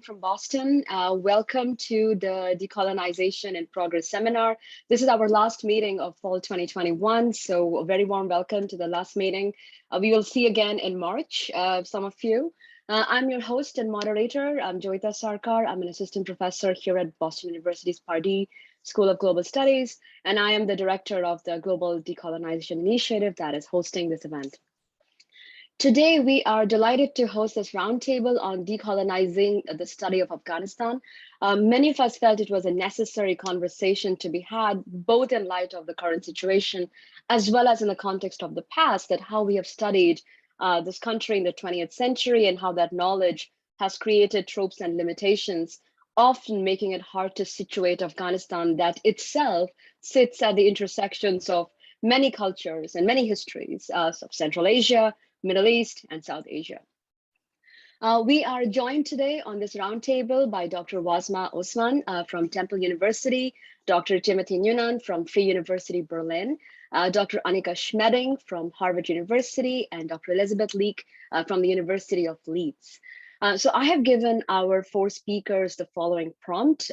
From Boston. Welcome to the Decolonization-in-Progress seminar. This is our last meeting of fall 2021, so a very warm welcome to the last meeting. We will see again in March, some of you. I'm your host and moderator. I'm Jayita Sarkar. I'm an assistant professor here at Boston University's Pardee School of Global Studies, and I am the director of the Global Decolonization Initiative that is hosting this event. Today, we are delighted to host this roundtable on decolonizing the study of Afghanistan. Many of us felt it was a necessary conversation to be had, both in light of the current situation, as well as in the context of the past, that how we have studied this country in the 20th century and how that knowledge has created tropes and limitations, often making it hard to situate Afghanistan that itself sits at the intersections of many cultures and many histories of Central Asia, Middle East, and South Asia. We are joined today on this roundtable by Dr. Wazmah Osman from Temple University, Dr. Timothy Nunan from Frei University, Berlin, Dr. Annika Schmeding from Harvard University, and Dr. Elisabeth Leake from the University of Leeds. So I have given our four speakers the following prompt.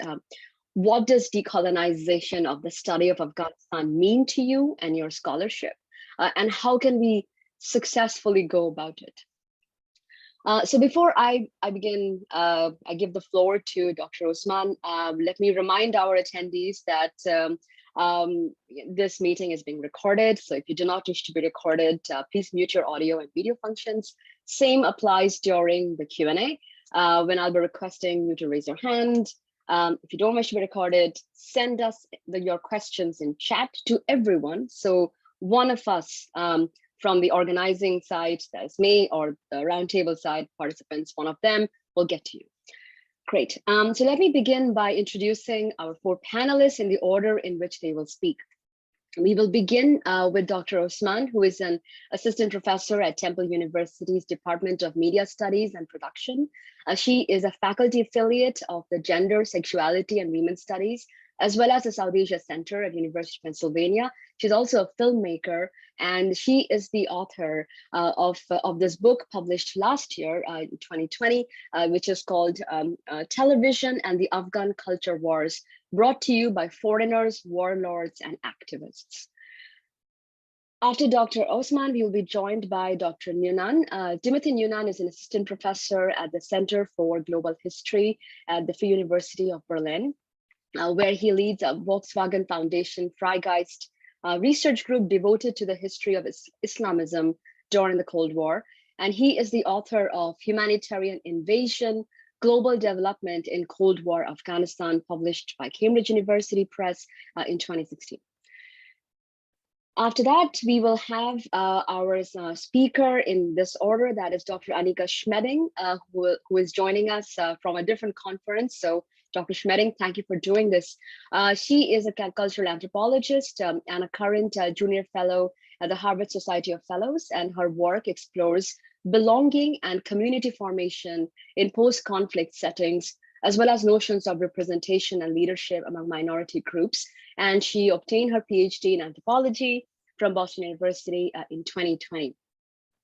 What does decolonization of the study of Afghanistan mean to you and your scholarship? And how can we successfully go about it? So before I begin, I give the floor to Dr. Osman. Let me remind our attendees that this meeting is being recorded. So if you do not wish to be recorded, please mute your audio and video functions. Same applies during the Q&A when I'll be requesting you to raise your hand. If you don't wish to be recorded, send us your questions in chat to everyone. So one of us from the organizing side, that's me, or the roundtable side participants, one of them will get to you. Great. So let me begin by introducing our four panelists in the order in which they will speak. We will begin with Dr. Osman, who is an assistant professor at Temple University's Department of Media Studies and Production. She is a faculty affiliate of the Gender, Sexuality, and Women's Studies, as well as the South Asia Center at University of Pennsylvania. She's also a filmmaker, and she is the author of this book published last year in 2020, which is called Television and the Afghan Culture Wars, brought to you by foreigners, warlords, and activists. After Dr. Osman, we will be joined by Dr. Nunan. Timothy Nunan is an assistant professor at the Center for Global History at the Free University of Berlin, where he leads a Volkswagen Foundation Freigeist research group devoted to the history of Islamism during the Cold War. And he is the author of Humanitarian Invasion, Global Development in Cold War Afghanistan, published by Cambridge University Press in 2016. After that, we will have our speaker in this order, that is Dr. Annika Schmeding, who is joining us from a different conference. So Dr. Schmeding, thank you for doing this. She is a cultural anthropologist and a current junior fellow at the Harvard Society of Fellows, and her work explores belonging and community formation in post-conflict settings, as well as notions of representation and leadership among minority groups. And she obtained her PhD in anthropology from Boston University in 2020.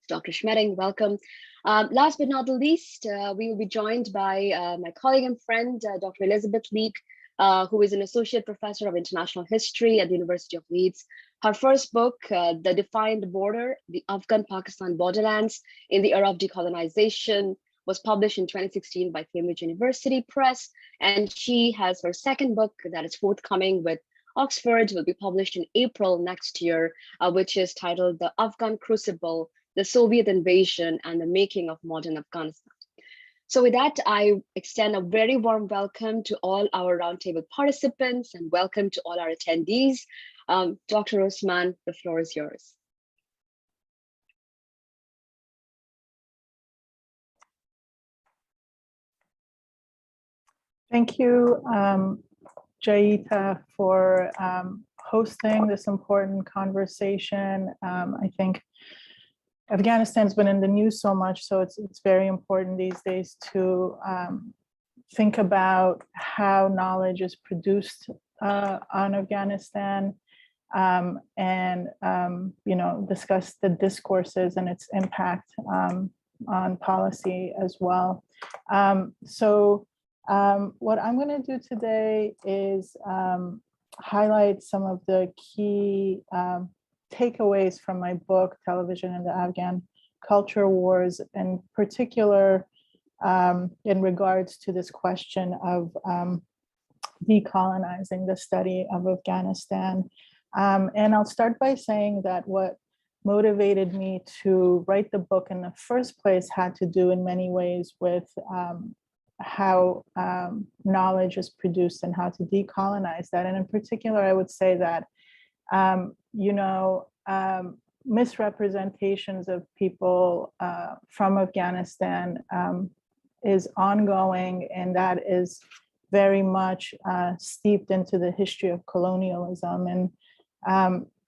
Dr. Schmeding, welcome. Last but not the least, we will be joined by my colleague and friend, Dr. Elisabeth Leake, who is an associate professor of international history at the University of Leeds. Her first book, The Defined Border, The Afghan-Pakistan Borderlands in the Era of Decolonization, was published in 2016 by Cambridge University Press. And she has her second book that is forthcoming with Oxford, will be published in April next year, which is titled The Afghan Crucible, the Soviet Invasion and the Making of Modern Afghanistan. So with that, I extend a very warm welcome to all our roundtable participants and welcome to all our attendees. Dr. Osman, the floor is yours. Thank you, Jayita, for hosting this important conversation. I think Afghanistan's been in the news so much, so it's very important these days to think about how knowledge is produced on Afghanistan, and discuss the discourses and its impact on policy as well. What I'm going to do today is highlight some of the key takeaways from my book, Television and the Afghan Culture Wars, in particular in regards to this question of decolonizing, the study of Afghanistan. And I'll start by saying that what motivated me to write the book in the first place had to do in many ways with how knowledge is produced and how to decolonize that. And in particular, I would say that, misrepresentations of people from Afghanistan is ongoing, and that is very much steeped into the history of colonialism. And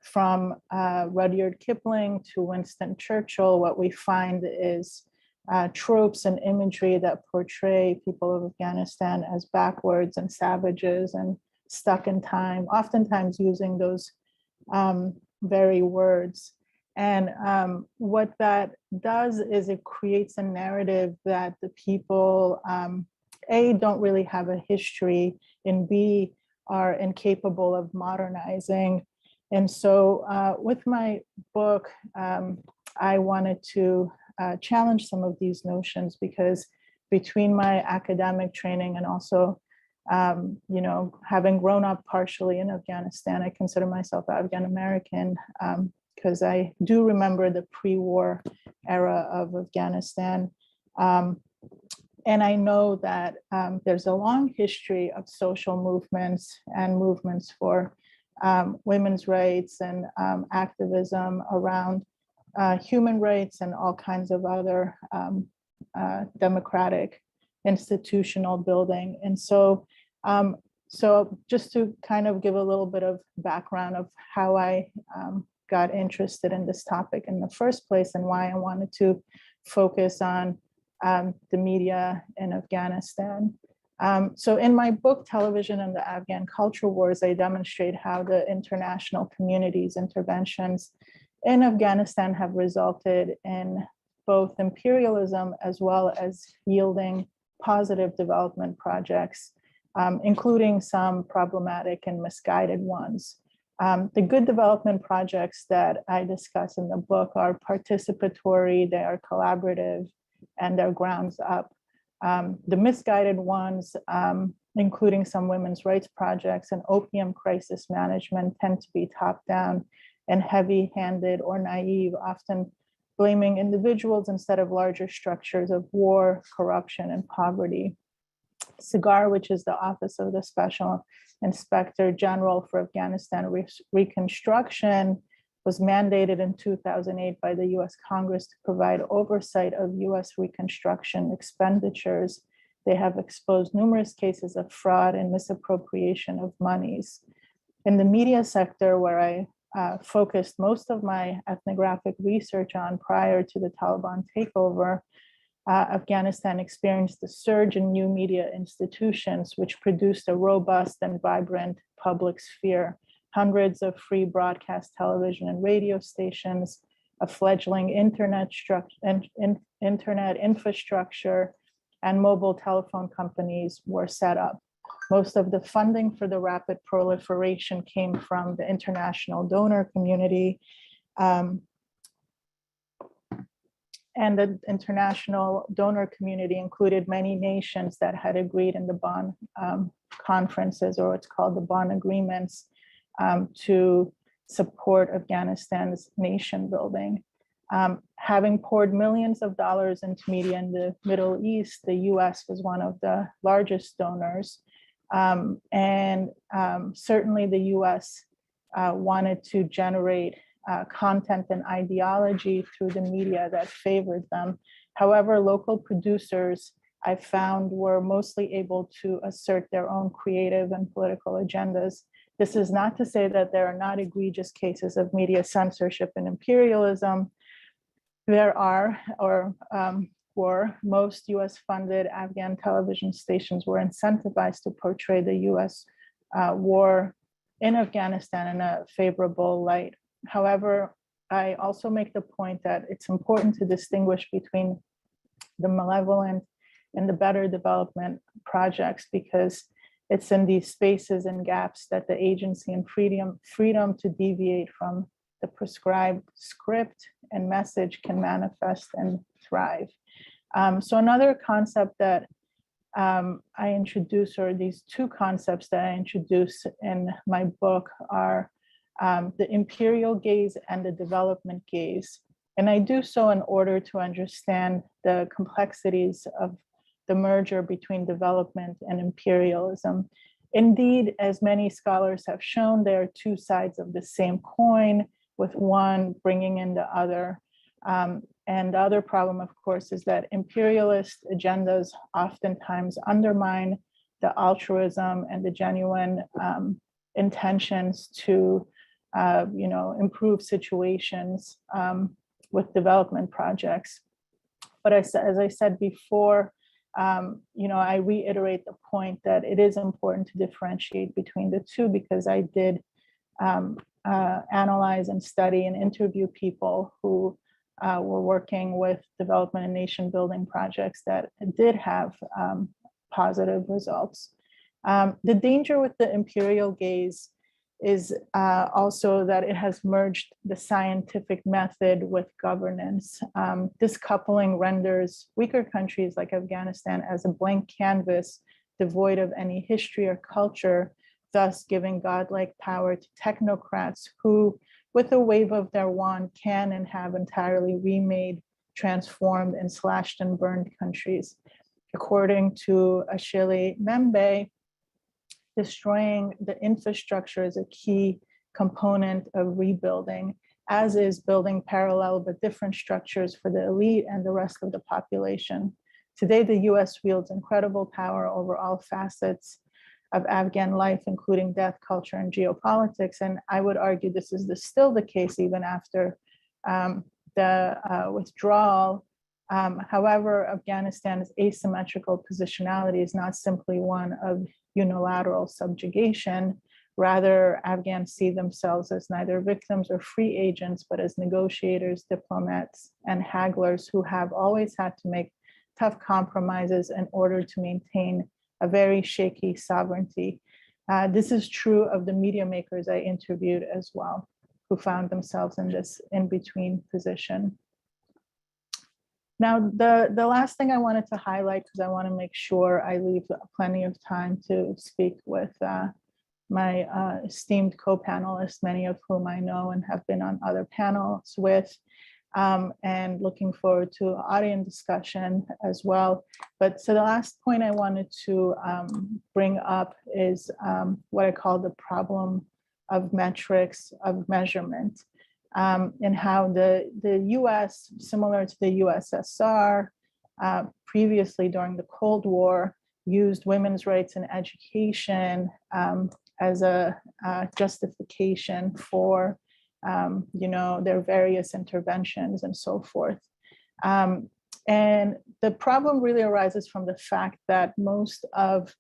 from Rudyard Kipling to Winston Churchill, what we find is tropes and imagery that portray people of Afghanistan as backwards and savages and stuck in time, oftentimes using those very words. And what that does is it creates a narrative that the people, A, don't really have a history, and B, are incapable of modernizing. And so with my book, I wanted to challenge some of these notions, because between my academic training and also, having grown up partially in Afghanistan, I consider myself Afghan American, because I do remember the pre-war era of Afghanistan. And I know that there's a long history of social movements and movements for women's rights and activism around human rights and all kinds of other democratic institutional building. And so, just to kind of give a little bit of background of how I got interested in this topic in the first place and why I wanted to focus on the media in Afghanistan. So in my book, Television and the Afghan Culture Wars, I demonstrate how the international community's interventions in Afghanistan have resulted in both imperialism as well as yielding positive development projects, including some problematic and misguided ones. The good development projects that I discuss in the book are participatory, they are collaborative, and they're grounds up. The misguided ones, including some women's rights projects and opium crisis management, tend to be top-down and heavy-handed or naive, often blaming individuals instead of larger structures of war, corruption, and poverty. SIGAR, which is the Office of the Special Inspector General for Afghanistan Reconstruction, was mandated in 2008 by the US Congress to provide oversight of US reconstruction expenditures. They have exposed numerous cases of fraud and misappropriation of monies. In the media sector, where I focused most of my ethnographic research on prior to the Taliban takeover, Afghanistan experienced a surge in new media institutions, which produced a robust and vibrant public sphere. Hundreds of free broadcast television and radio stations, a fledgling internet infrastructure, and mobile telephone companies were set up. Most of the funding for the rapid proliferation came from the international donor community. And the international donor community included many nations that had agreed in the Bonn conferences, or what's called the Bonn agreements, to support Afghanistan's nation building. Having poured millions of dollars into media in the Middle East, the US was one of the largest donors. Certainly the US wanted to generate content and ideology through the media that favored them. However, local producers, I found, were mostly able to assert their own creative and political agendas. This is not to say that there are not egregious cases of media censorship and imperialism. There are, or were, most US-funded Afghan television stations were incentivized to portray the US war in Afghanistan in a favorable light. However, I also make the point that it's important to distinguish between the malevolent and the better development projects, because it's in these spaces and gaps that the agency and freedom to deviate from the prescribed script and message can manifest and thrive. So another concept that I introduce, or these two concepts that I introduce in my book, are the imperial gaze and the development gaze. And I do so in order to understand the complexities of the merger between development and imperialism. Indeed, as many scholars have shown, there are two sides of the same coin, with one bringing in the other. And the other problem, of course, is that imperialist agendas oftentimes undermine the altruism and the genuine intentions to, improve situations with development projects. But as I said before, I reiterate the point that it is important to differentiate between the two, because I did analyze and study and interview people who were working with development and nation building projects that did have positive results. The danger with the imperial gaze is also that it has merged the scientific method with governance. This coupling renders weaker countries like Afghanistan as a blank canvas, devoid of any history or culture, thus giving godlike power to technocrats who, with a wave of their wand, can and have entirely remade, transformed, and slashed and burned countries. According to Achille Mbembe, destroying the infrastructure is a key component of rebuilding, as is building parallel but different structures for the elite and the rest of the population. Today, the US wields incredible power over all facets of Afghan life, including death, culture, and geopolitics. And I would argue this is still the case even after the withdrawal. However, Afghanistan's asymmetrical positionality is not simply one of unilateral subjugation. Rather, Afghans see themselves as neither victims or free agents, but as negotiators, diplomats, and hagglers who have always had to make tough compromises in order to maintain a very shaky sovereignty. This is true of the media makers I interviewed as well, who found themselves in this in-between position. Now, the last thing I wanted to highlight, because I want to make sure I leave plenty of time to speak with my esteemed co-panelists, many of whom I know and have been on other panels with, and looking forward to audience discussion as well. But so the last point I wanted to bring up is what I call the problem of metrics of measurement, and how the US, similar to the USSR, previously during the Cold War, used women's rights and education as a justification for their various interventions and so forth. And the problem really arises from the fact that most of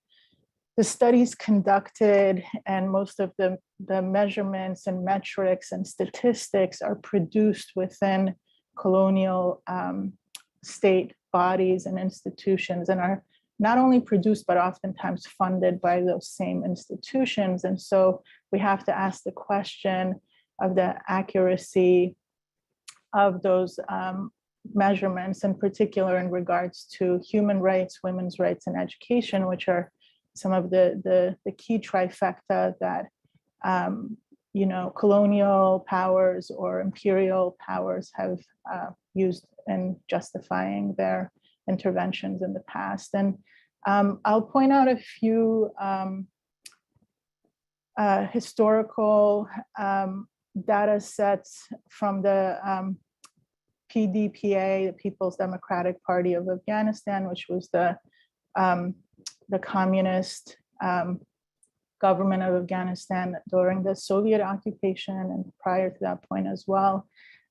the studies conducted and most of the measurements and metrics and statistics are produced within colonial state bodies and institutions, and are not only produced, but oftentimes funded by those same institutions. And so we have to ask the question of the accuracy of those measurements, in particular in regards to human rights, women's rights, and education, which are some of the key trifecta that colonial powers or imperial powers have used in justifying their interventions in the past. And I'll point out a few historical data sets from the PDPA, the People's Democratic Party of Afghanistan, which was the communist government of Afghanistan during the Soviet occupation and prior to that point as well.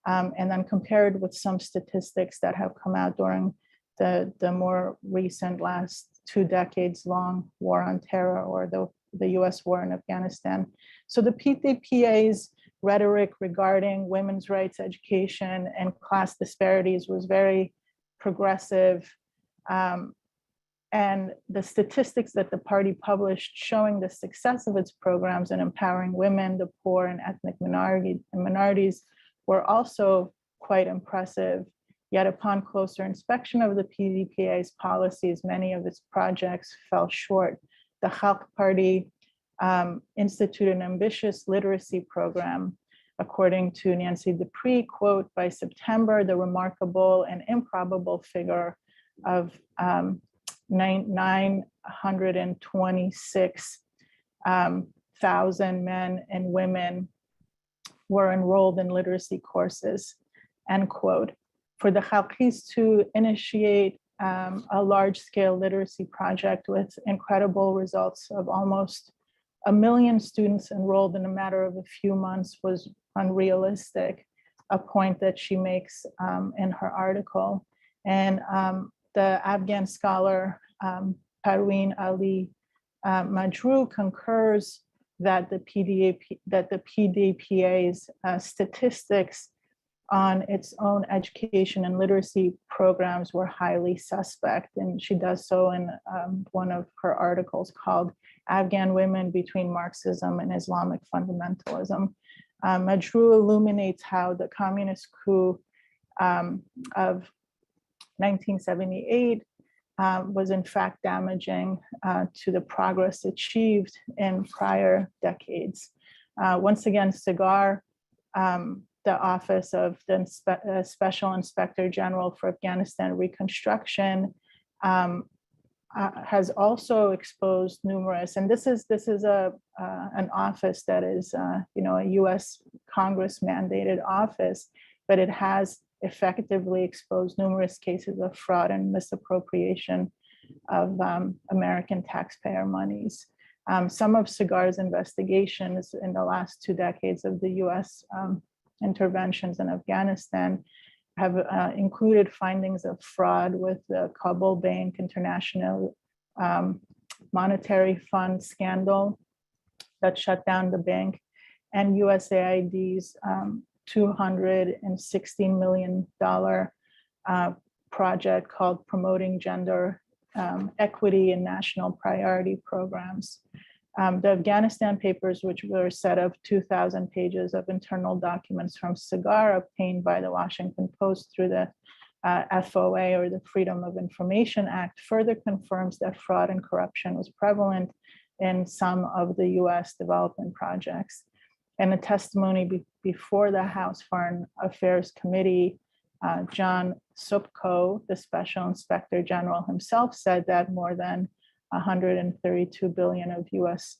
And then compared with some statistics that have come out during the more recent last 2 decades long war on terror, or the US war in Afghanistan. So the PDPA's rhetoric regarding women's rights, education, and class disparities was very progressive, And the statistics that the party published showing the success of its programs in empowering women, the poor, and ethnic minorities were also quite impressive. Yet upon closer inspection of the PDPA's policies, many of its projects fell short. The Khalq Party instituted an ambitious literacy program. According to Nancy Dupree, quote, by September, the remarkable and improbable figure of 926,000 men and women were enrolled in literacy courses, end quote. For the Khalqis to initiate a large-scale literacy project with incredible results of almost 1 million students enrolled in a matter of a few months was unrealistic, a point that she makes in her article. And the Afghan scholar Parveen Ali Majru concurs that the PDPA's statistics on its own education and literacy programs were highly suspect. And she does so in one of her articles called Afghan Women Between Marxism and Islamic Fundamentalism. Majru illuminates how the communist coup of 1978 was in fact damaging to the progress achieved in prior decades. Once again, SIGAR, the Office of the Special Inspector General for Afghanistan Reconstruction, has also exposed numerous, and this is an office that is a U.S. Congress mandated office, but it has effectively exposed numerous cases of fraud and misappropriation of American taxpayer monies. Some of SIGAR's investigations in the last 2 decades of the U.S. Interventions in Afghanistan have included findings of fraud with the Kabul Bank International Monetary Fund scandal that shut down the bank, and USAID's $216 million project called Promoting Gender Equity in National Priority Programs. The Afghanistan papers, which were a set of 2,000 pages of internal documents from SIGAR obtained by the Washington Post through the FOA, or the Freedom of Information Act, further confirms that fraud and corruption was prevalent in some of the US development projects. In a testimony before the House Foreign Affairs Committee, John Supko, the Special Inspector General himself, said that more than 132 billion of US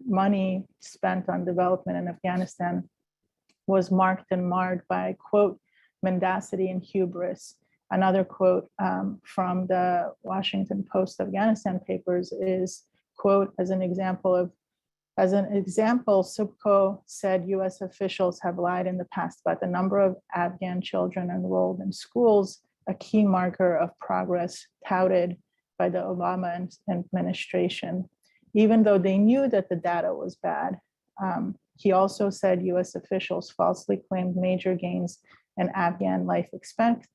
money spent on development in Afghanistan was marked and marred by, quote, mendacity and hubris. Another quote from the Washington Post Afghanistan papers is, quote, as an example, Supko said US officials have lied in the past about the number of Afghan children enrolled in schools, a key marker of progress touted by the Obama administration, even though they knew that the data was bad. He also said US officials falsely claimed major gains in Afghan life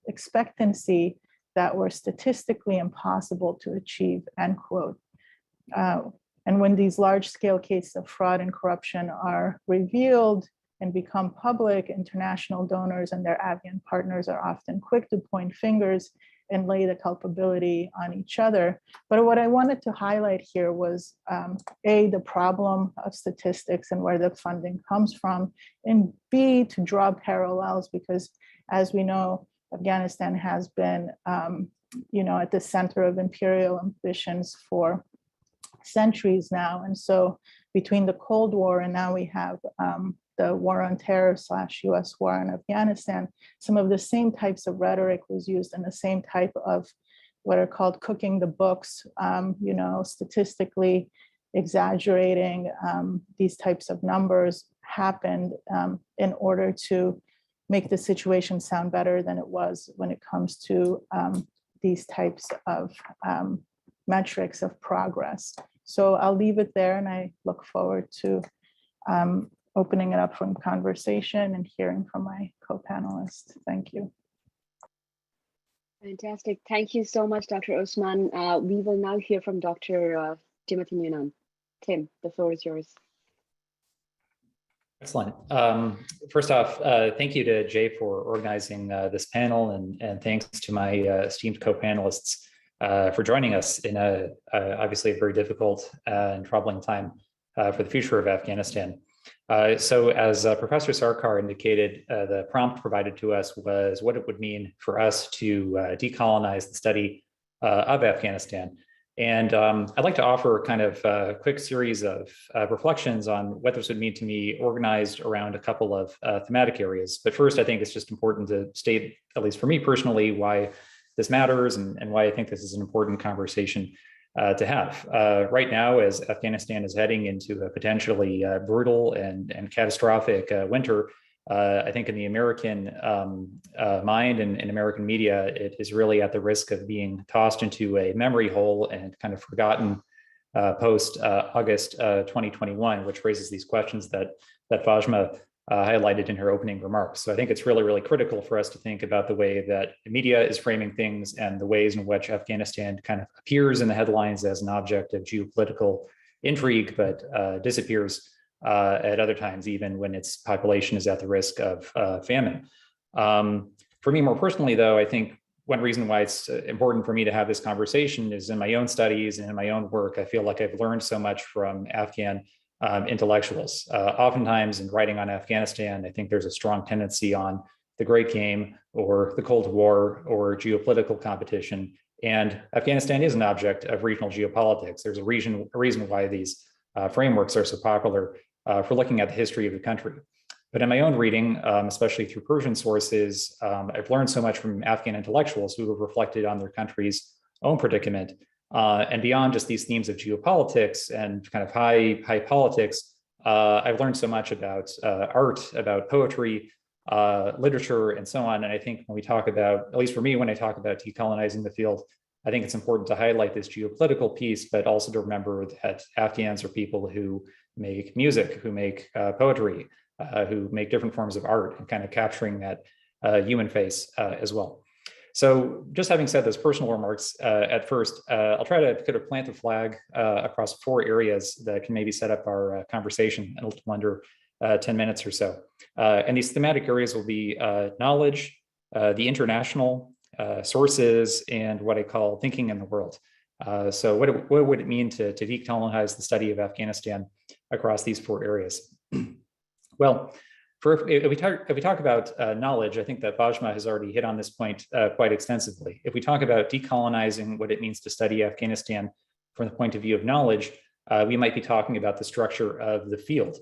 expectancy that were statistically impossible to achieve, end quote. And when these large-scale cases of fraud and corruption are revealed and become public, international donors and their Afghan partners are often quick to point fingers and lay the culpability on each other. But what I wanted to highlight here was A, the problem of statistics and where the funding comes from, and B, to draw parallels, because as we know, Afghanistan has been at the center of imperial ambitions for centuries now. And so between the Cold War and now we have the war on terror / US war in Afghanistan, some of the same types of rhetoric was used, and the same type of what are called cooking the books, statistically exaggerating these types of numbers happened in order to make the situation sound better than it was when it comes to these types of metrics of progress. So I'll leave it there, and I look forward to opening it up for conversation and hearing from my co-panelists. Thank you. Fantastic. Thank you so much, Dr. Osman. We will now hear from Dr. Timothy Nunan. Tim, the floor is yours. Excellent. First off, thank you to Jay for organizing this panel, and thanks to my esteemed co-panelists for joining us in obviously a very difficult and troubling time for the future of Afghanistan. So as Professor Sarkar indicated, the prompt provided to us was what it would mean for us to decolonize the study of Afghanistan. And I'd like to offer kind of a quick series of reflections on what this would mean to me, organized around a couple of thematic areas. But first, I think it's just important to state, at least for me personally, why this matters and why I think this is an important conversation to have. Right now, as Afghanistan is heading into a potentially brutal and catastrophic winter, I think in the American mind and in American media, it is really at the risk of being tossed into a memory hole and kind of forgotten post August 2021, which raises these questions that Wazmah highlighted in her opening remarks. So I think it's really, really critical for us to think about the way that the media is framing things and the ways in which Afghanistan kind of appears in the headlines as an object of geopolitical intrigue, but disappears at other times, even when its population is at the risk of famine. For me, more personally, though, I think one reason why it's important for me to have this conversation is in my own studies and in my own work, I feel like I've learned so much from Afghan intellectuals. Oftentimes in writing on Afghanistan, I think there's a strong tendency on the Great Game or the Cold War or geopolitical competition. And Afghanistan is an object of regional geopolitics. There's a reason why these frameworks are so popular for looking at the history of the country. But in my own reading, especially through Persian sources, I've learned so much from Afghan intellectuals who have reflected on their country's own predicament. And beyond just these themes of geopolitics and kind of high politics, I've learned so much about art, about poetry, literature, and so on. And I think when we talk about, at least for me, when I talk about decolonizing the field, I think it's important to highlight this geopolitical piece, but also to remember that Afghans are people who make music, who make poetry, who make different forms of art, and kind of capturing that human face as well. So just having said those personal remarks at first, I'll try to kind of plant the flag across 4 areas that can maybe set up our conversation in a little under 10 minutes or so. And these thematic areas will be knowledge, the international, sources, and what I call thinking in the world. So what would it mean to decolonize the study of Afghanistan across these 4 areas? Well, if we talk about knowledge, I think that Wazmah has already hit on this point quite extensively. If we talk about decolonizing what it means to study Afghanistan from the point of view of knowledge, we might be talking about the structure of the field.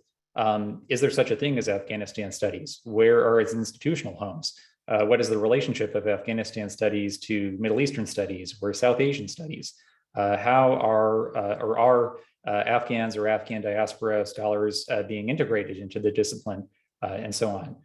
Is there such a thing as Afghanistan studies? Where are its institutional homes? What is the relationship of Afghanistan studies to Middle Eastern studies or South Asian studies? How are Afghans or Afghan diaspora scholars being integrated into the discipline, and so on?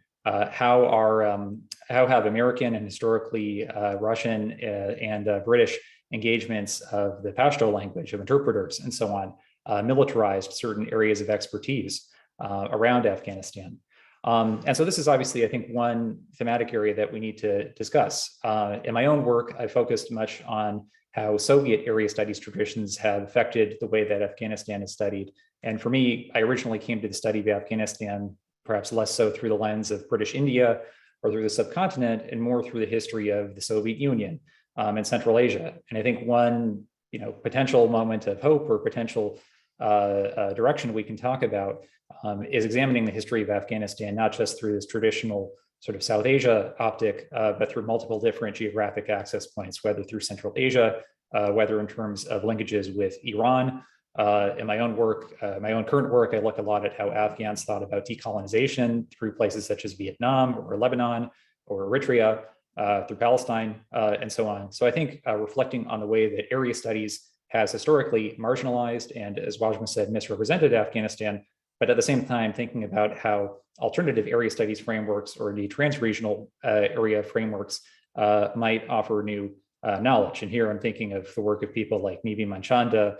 How have American and historically Russian and British engagements of the Pashto language, of interpreters, and so on, militarized certain areas of expertise around Afghanistan? And so this is obviously, I think, one thematic area that we need to discuss. In my own work, I focused much on how Soviet area studies traditions have affected the way that Afghanistan is studied. And for me, I originally came to the study of Afghanistan perhaps less so through the lens of British India or through the subcontinent, and more through the history of the Soviet Union and Central Asia. And I think one potential moment of hope or potential direction we can talk about is examining the history of Afghanistan, not just through this traditional sort of South Asia optic, but through multiple different geographic access points, whether through Central Asia, whether in terms of linkages with Iran. In my own work, my own current work, I look a lot at how Afghans thought about decolonization through places such as Vietnam or Lebanon or Eritrea, through Palestine, and so on. So I think reflecting on the way that area studies has historically marginalized and, as Wazmah said, misrepresented Afghanistan, but at the same time thinking about how alternative area studies frameworks or indeed trans-regional area frameworks might offer new knowledge. And here I'm thinking of the work of people like Nivi Manchanda,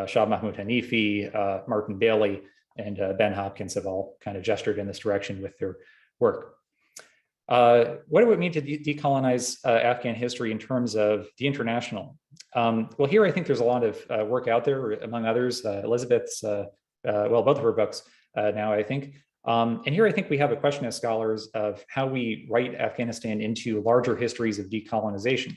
Shah Mahmoud Hanifi, Martin Bailey, and Ben Hopkins have all kind of gestured in this direction with their work. What do it mean to decolonize Afghan history in terms of the international? Well, here I think there's a lot of work out there, among others, Elisabeth's, well, both of her books now, I think. And here I think we have a question as scholars of how we write Afghanistan into larger histories of decolonization.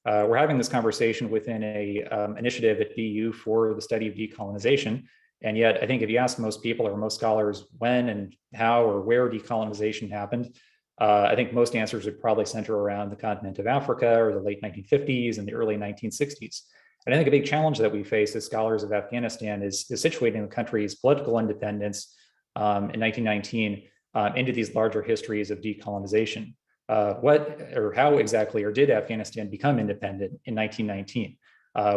We're having this conversation within a initiative at BU for the study of decolonization. And yet I think if you ask most people or most scholars when and how or where decolonization happened, I think most answers would probably center around the continent of Africa or the late 1950s and the early 1960s. And I think a big challenge that we face as scholars of Afghanistan is situating the country's political independence in 1919 into these larger histories of decolonization. What or how exactly, or did Afghanistan become independent in 1919?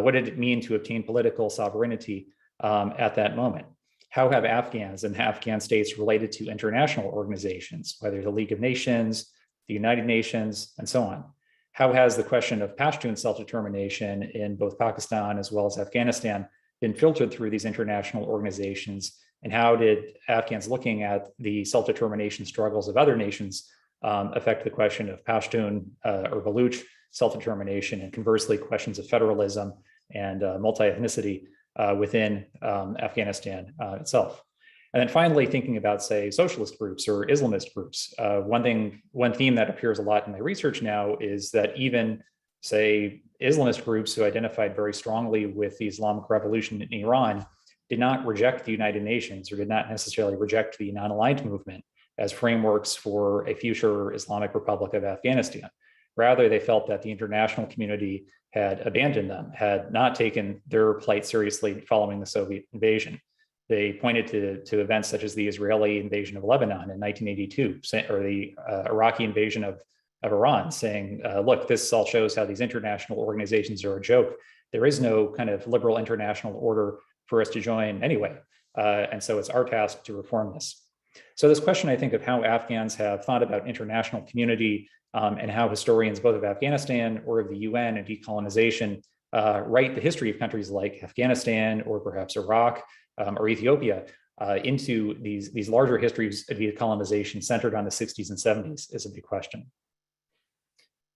What did it mean to obtain political sovereignty at that moment? How have Afghans and Afghan states related to international organizations, whether the League of Nations, the United Nations, and so on? How has the question of Pashtun self-determination in both Pakistan as well as Afghanistan been filtered through these international organizations? And how did Afghans looking at the self-determination struggles of other nations affect the question of Pashtun or Baluch self-determination, and conversely questions of federalism and multi-ethnicity within Afghanistan itself? And then finally, thinking about, say, socialist groups or Islamist groups. One theme that appears a lot in my research now is that even, say, Islamist groups who identified very strongly with the Islamic Revolution in Iran did not reject the United Nations or did not necessarily reject the non-aligned movement as frameworks for a future Islamic Republic of Afghanistan. Rather, they felt that the international community had abandoned them, had not taken their plight seriously following the Soviet invasion. They pointed to events such as the Israeli invasion of Lebanon in 1982, or the Iraqi invasion of Iran, saying, look, this all shows how these international organizations are a joke. There is no kind of liberal international order for us to join anyway. And so it's our task to reform this. So this question, I think, of how Afghans have thought about international community and how historians both of Afghanistan or of the UN and decolonization write the history of countries like Afghanistan or perhaps Iraq or Ethiopia into these larger histories of decolonization centered on the 60s and 70s is a big question.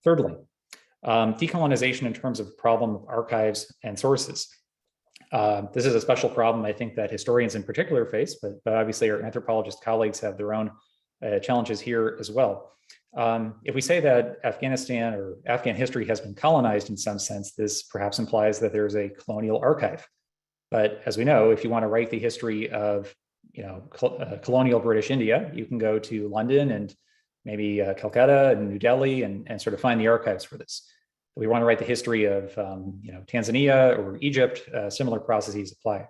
Thirdly, decolonization in terms of the problem of archives and sources. This is a special problem, I think, that historians in particular face, but obviously our anthropologist colleagues have their own challenges here as well. If we say that Afghanistan or Afghan history has been colonized in some sense, this perhaps implies that there's a colonial archive. But as we know, if you want to write the history of colonial British India, you can go to London and maybe Calcutta and New Delhi and sort of find the archives for this. If we want to write the history of Tanzania or Egypt, similar processes apply.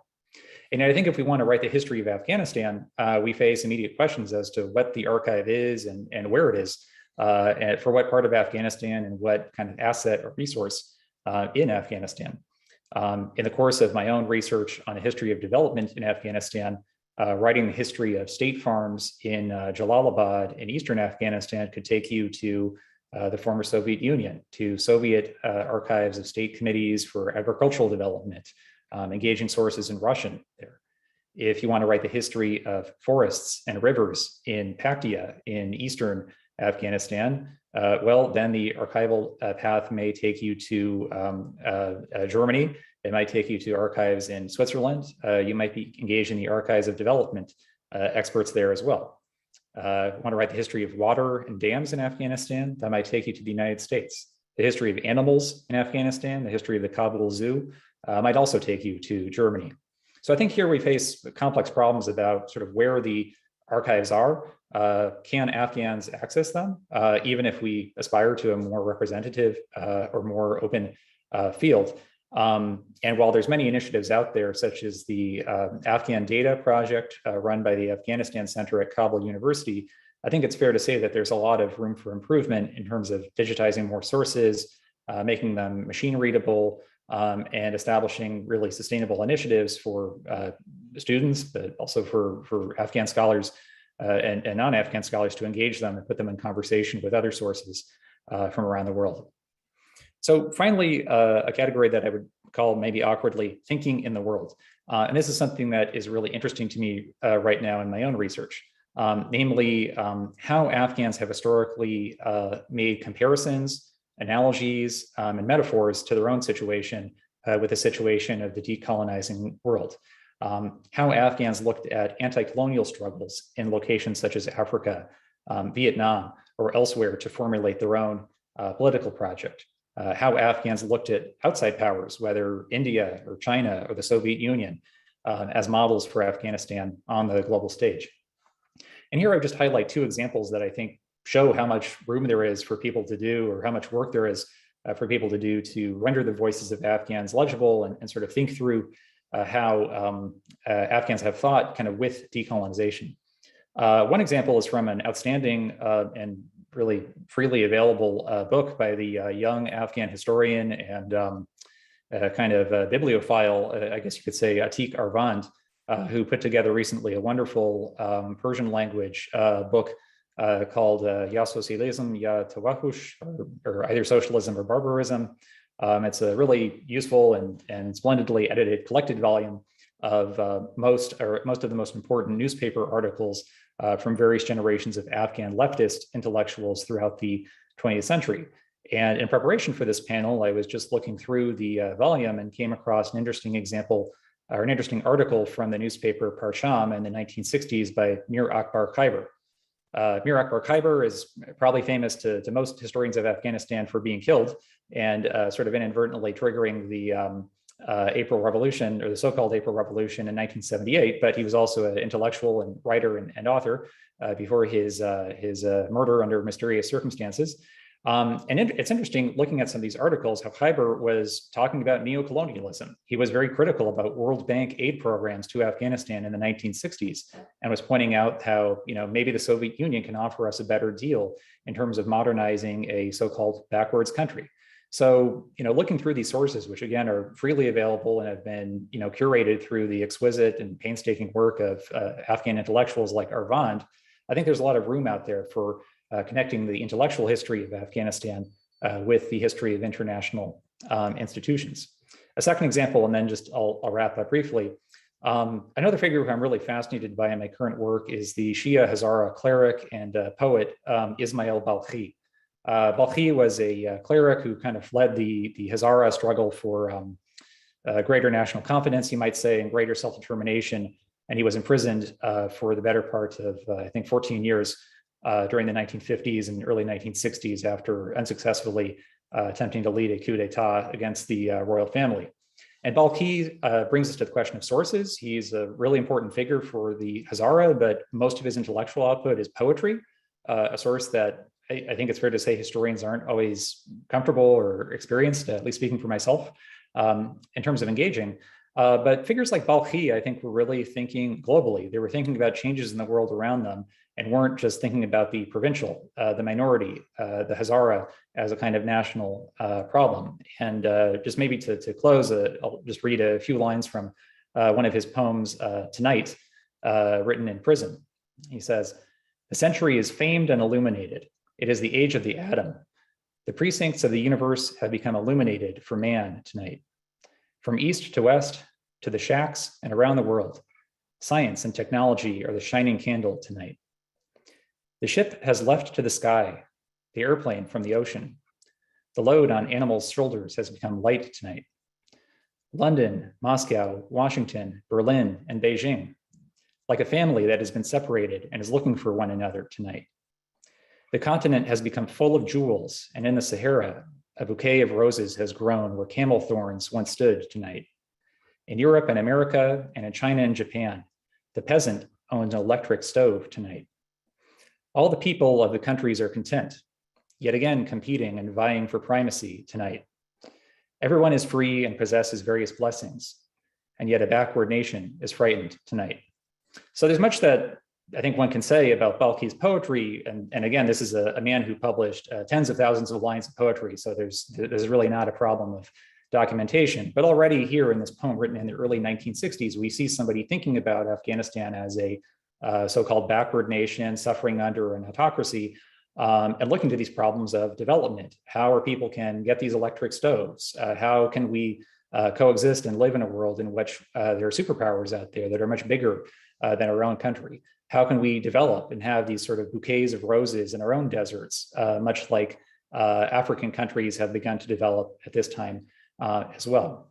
And I think if we want to write the history of Afghanistan, we face immediate questions as to what the archive is and where it is, and for what part of Afghanistan and what kind of asset or resource in Afghanistan. In the course of my own research on the history of development in Afghanistan, writing the history of state farms in Jalalabad in eastern Afghanistan could take you to the former Soviet Union, to Soviet archives of state committees for agricultural development, engaging sources in Russian there. If you want to write the history of forests and rivers in Paktia in eastern Afghanistan, well, then the archival path may take you to Germany. It might take you to archives in Switzerland. You might be engaged in the archives of development experts there as well. Want to write the history of water and dams in Afghanistan? That might take you to the United States. The history of animals in Afghanistan, the history of the Kabul Zoo might also take you to Germany. So I think here we face complex problems about sort of where the archives are. Can Afghans access them, even if we aspire to a more representative or more open field? And while there's many initiatives out there, such as the Afghan Data Project run by the Afghanistan Center at Kabul University, I think it's fair to say that there's a lot of room for improvement in terms of digitizing more sources, making them machine readable, and establishing really sustainable initiatives for students, but also for Afghan scholars and non-Afghan scholars to engage them and put them in conversation with other sources from around the world. So finally, a category that I would call maybe awkwardly thinking in the world. And this is something that is really interesting to me right now in my own research. namely how Afghans have historically made comparisons, analogies, and metaphors to their own situation with the situation of the decolonizing world. How Afghans looked at anti-colonial struggles in locations such as Africa, Vietnam, or elsewhere to formulate their own political project. How Afghans looked at outside powers, whether India or China or the Soviet Union, as models for Afghanistan on the global stage. And here I just highlight two examples that I think show how much room there is for people to do, or how much work there is for people to do to render the voices of Afghans legible and sort of think through how Afghans have thought kind of with decolonization. One example is from an outstanding and really freely available book by the young Afghan historian and kind of bibliophile, I guess you could say, Atiq Arvand, who put together recently a wonderful Persian language book called Ya Socialism, Ya Tawahush, or either socialism or barbarism. It's a really useful and splendidly edited collected volume of most of the most important newspaper articles from various generations of Afghan leftist intellectuals throughout the 20th century. And in preparation for this panel, I was just looking through the volume and came across an interesting example, or an interesting article from the newspaper Parcham in the 1960s by Mir Akbar Khyber. Mir Akbar Khyber is probably famous to most historians of Afghanistan for being killed and sort of inadvertently triggering the April Revolution, or the so-called April Revolution in 1978, but he was also an intellectual and writer and author before his murder under mysterious circumstances. And it's interesting looking at some of these articles, how Khyber was talking about neocolonialism. He was very critical about World Bank aid programs to Afghanistan in the 1960s and was pointing out how, maybe the Soviet Union can offer us a better deal in terms of modernizing a so-called backwards country. So, looking through these sources, which again are freely available and have been, curated through the exquisite and painstaking work of Afghan intellectuals like Arvand, I think there's a lot of room out there for connecting the intellectual history of Afghanistan with the history of international institutions. A second example, and then I'll wrap up briefly. Another figure who I'm really fascinated by in my current work is the Shia Hazara cleric and poet Ismail Balkhi. Balkhi was a cleric who kind of led the Hazara struggle for greater national confidence, you might say, and greater self-determination. And he was imprisoned for the better part of, I think, 14 years during the 1950s and early 1960s after unsuccessfully attempting to lead a coup d'etat against the royal family. And Balkhi brings us to the question of sources. He's a really important figure for the Hazara, but most of his intellectual output is poetry, a source that I think it's fair to say historians aren't always comfortable or experienced, at least speaking for myself, in terms of engaging. But figures like Balkhi, I think, were really thinking globally. They were thinking about changes in the world around them and weren't just thinking about the provincial, the minority, the Hazara as a kind of national problem. And just maybe to close, I'll just read a few lines from one of his poems, Tonight, written in prison. He says, "The century is famed and illuminated. It is the age of the atom. The precincts of the universe have become illuminated for man tonight. From east to west, to the shacks and around the world, science and technology are the shining candle tonight. The ship has left to the sky, the airplane from the ocean. The load on animals' shoulders has become light tonight. London, Moscow, Washington, Berlin, and Beijing, like a family that has been separated and is looking for one another tonight. The continent has become full of jewels, and in the Sahara, a bouquet of roses has grown where camel thorns once stood tonight. In Europe and America, and in China and Japan, the peasant owns an electric stove tonight. All the people of the countries are content, yet again competing and vying for primacy tonight. Everyone is free and possesses various blessings, and yet a backward nation is frightened tonight." So there's much that I think one can say about Balkhi's poetry, and again, this is a man who published tens of thousands of lines of poetry, so there's really not a problem of documentation. But already here in this poem written in the early 1960s, we see somebody thinking about Afghanistan as a so-called backward nation suffering under an autocracy, and looking to these problems of development. How our people can get these electric stoves? How can we coexist and live in a world in which there are superpowers out there that are much bigger than our own country? how can we develop and have these sort of bouquets of roses in our own deserts, much like African countries have begun to develop at this time as well.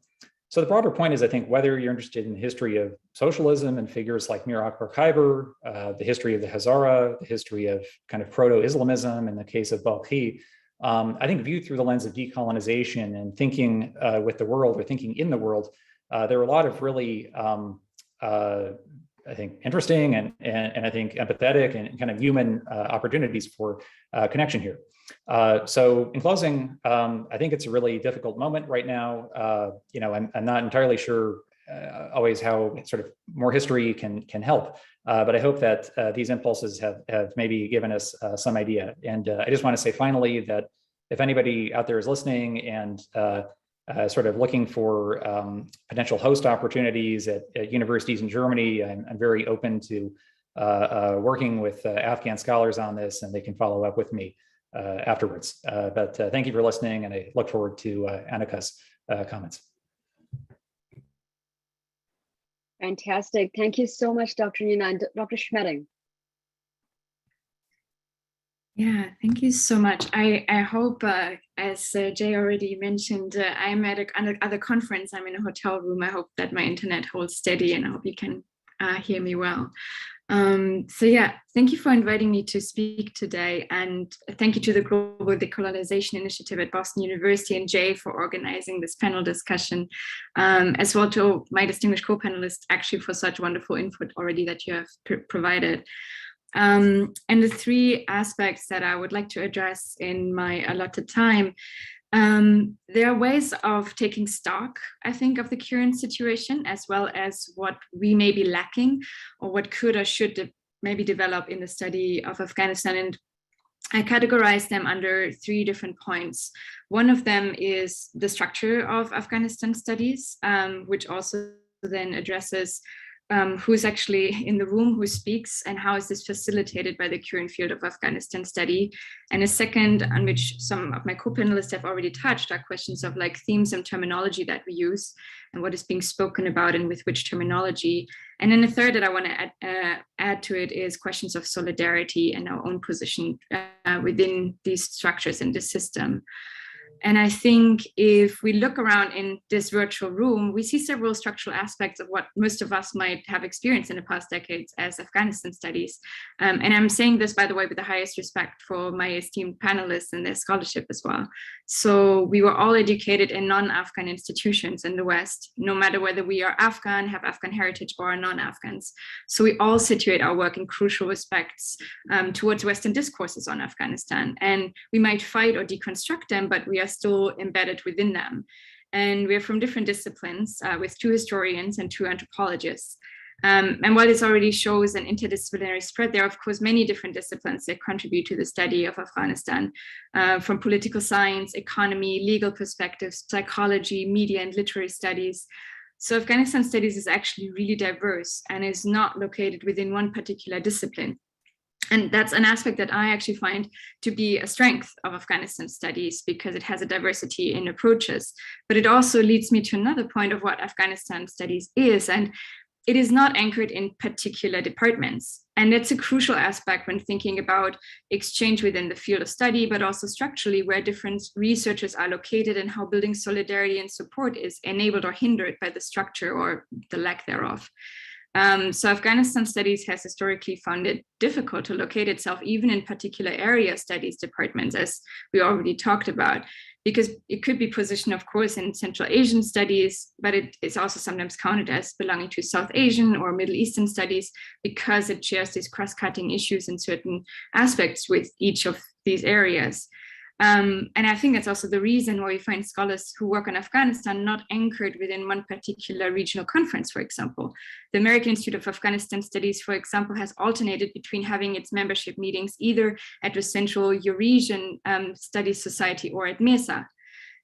So the broader point is, I think, whether you're interested in the history of socialism and figures like Mir Akbar Khyber, the history of the Hazara, the history of kind of proto-Islamism in the case of Balkhi, I think viewed through the lens of decolonization and thinking with the world or thinking in the world, there are a lot of really, I think, interesting and I think empathetic and kind of human opportunities for connection here. So in closing, I think it's a really difficult moment right now. You know, I'm not entirely sure always how sort of more history can help, but I hope that these impulses have maybe given us some idea. And I just want to say finally that if anybody out there is listening and sort of looking for potential host opportunities at universities in Germany, I'm very open to working with Afghan scholars on this, and they can follow up with me afterwards. But thank you for listening, and I look forward to Annika's comments. Fantastic. Thank you so much, Dr. Nunan. Dr. Schmeding. Yeah, thank you so much. I hope, as Jay already mentioned, I'm at another conference. I'm in a hotel room. I hope that my internet holds steady, and I hope you can hear me well. So yeah, thank you for inviting me to speak today, and thank you to the Global Decolonization Initiative at Boston University and Jay for organizing this panel discussion, as well to my distinguished co-panelists actually for such wonderful input already that you have provided. And the three aspects that I would like to address in my allotted time, there are ways of taking stock, I think, of the current situation, as well as what we may be lacking or what could or should maybe develop in the study of Afghanistan. And I categorize them under three different points. One of them is the structure of Afghanistan studies, which also then addresses who's actually in the room, who speaks, and how is this facilitated by the current field of Afghanistan study. And a second, on which some of my co-panelists have already touched, are questions of like themes and terminology that we use and what is being spoken about and with which terminology. And then the third that I want to add to it is questions of solidarity and our own position within these structures in this system. And I think if we look around in this virtual room, we see several structural aspects of what most of us might have experienced in the past decades as Afghanistan studies. And I'm saying this, by the way, with the highest respect for my esteemed panelists and their scholarship as well. So we were all educated in non-Afghan institutions in the West, no matter whether we are Afghan, have Afghan heritage, or are non-Afghans. So we all situate our work in crucial respects towards Western discourses on Afghanistan. And we might fight or deconstruct them, but we are still embedded within them. And we're from different disciplines with 2 historians and 2 anthropologists. And while this already shows an interdisciplinary spread, there are of course many different disciplines that contribute to the study of Afghanistan, from political science, economy, legal perspectives, psychology, media and literary studies. So Afghanistan studies is actually really diverse and is not located within one particular discipline. And that's an aspect that I actually find to be a strength of Afghanistan studies, because it has a diversity in approaches. But it also leads me to another point of what Afghanistan studies is, and it is not anchored in particular departments. And that's a crucial aspect when thinking about exchange within the field of study, but also structurally where different researchers are located and how building solidarity and support is enabled or hindered by the structure or the lack thereof. So Afghanistan studies has historically found it difficult to locate itself even in particular area studies departments, as we already talked about, because it could be positioned, of course, in Central Asian studies, but it is also sometimes counted as belonging to South Asian or Middle Eastern studies because it shares these cross-cutting issues in certain aspects with each of these areas. And I think that's also the reason why we find scholars who work on Afghanistan not anchored within one particular regional conference, for example. The American Institute of Afghanistan Studies, for example, has alternated between having its membership meetings either at the Central Eurasian Studies Society or at MESA.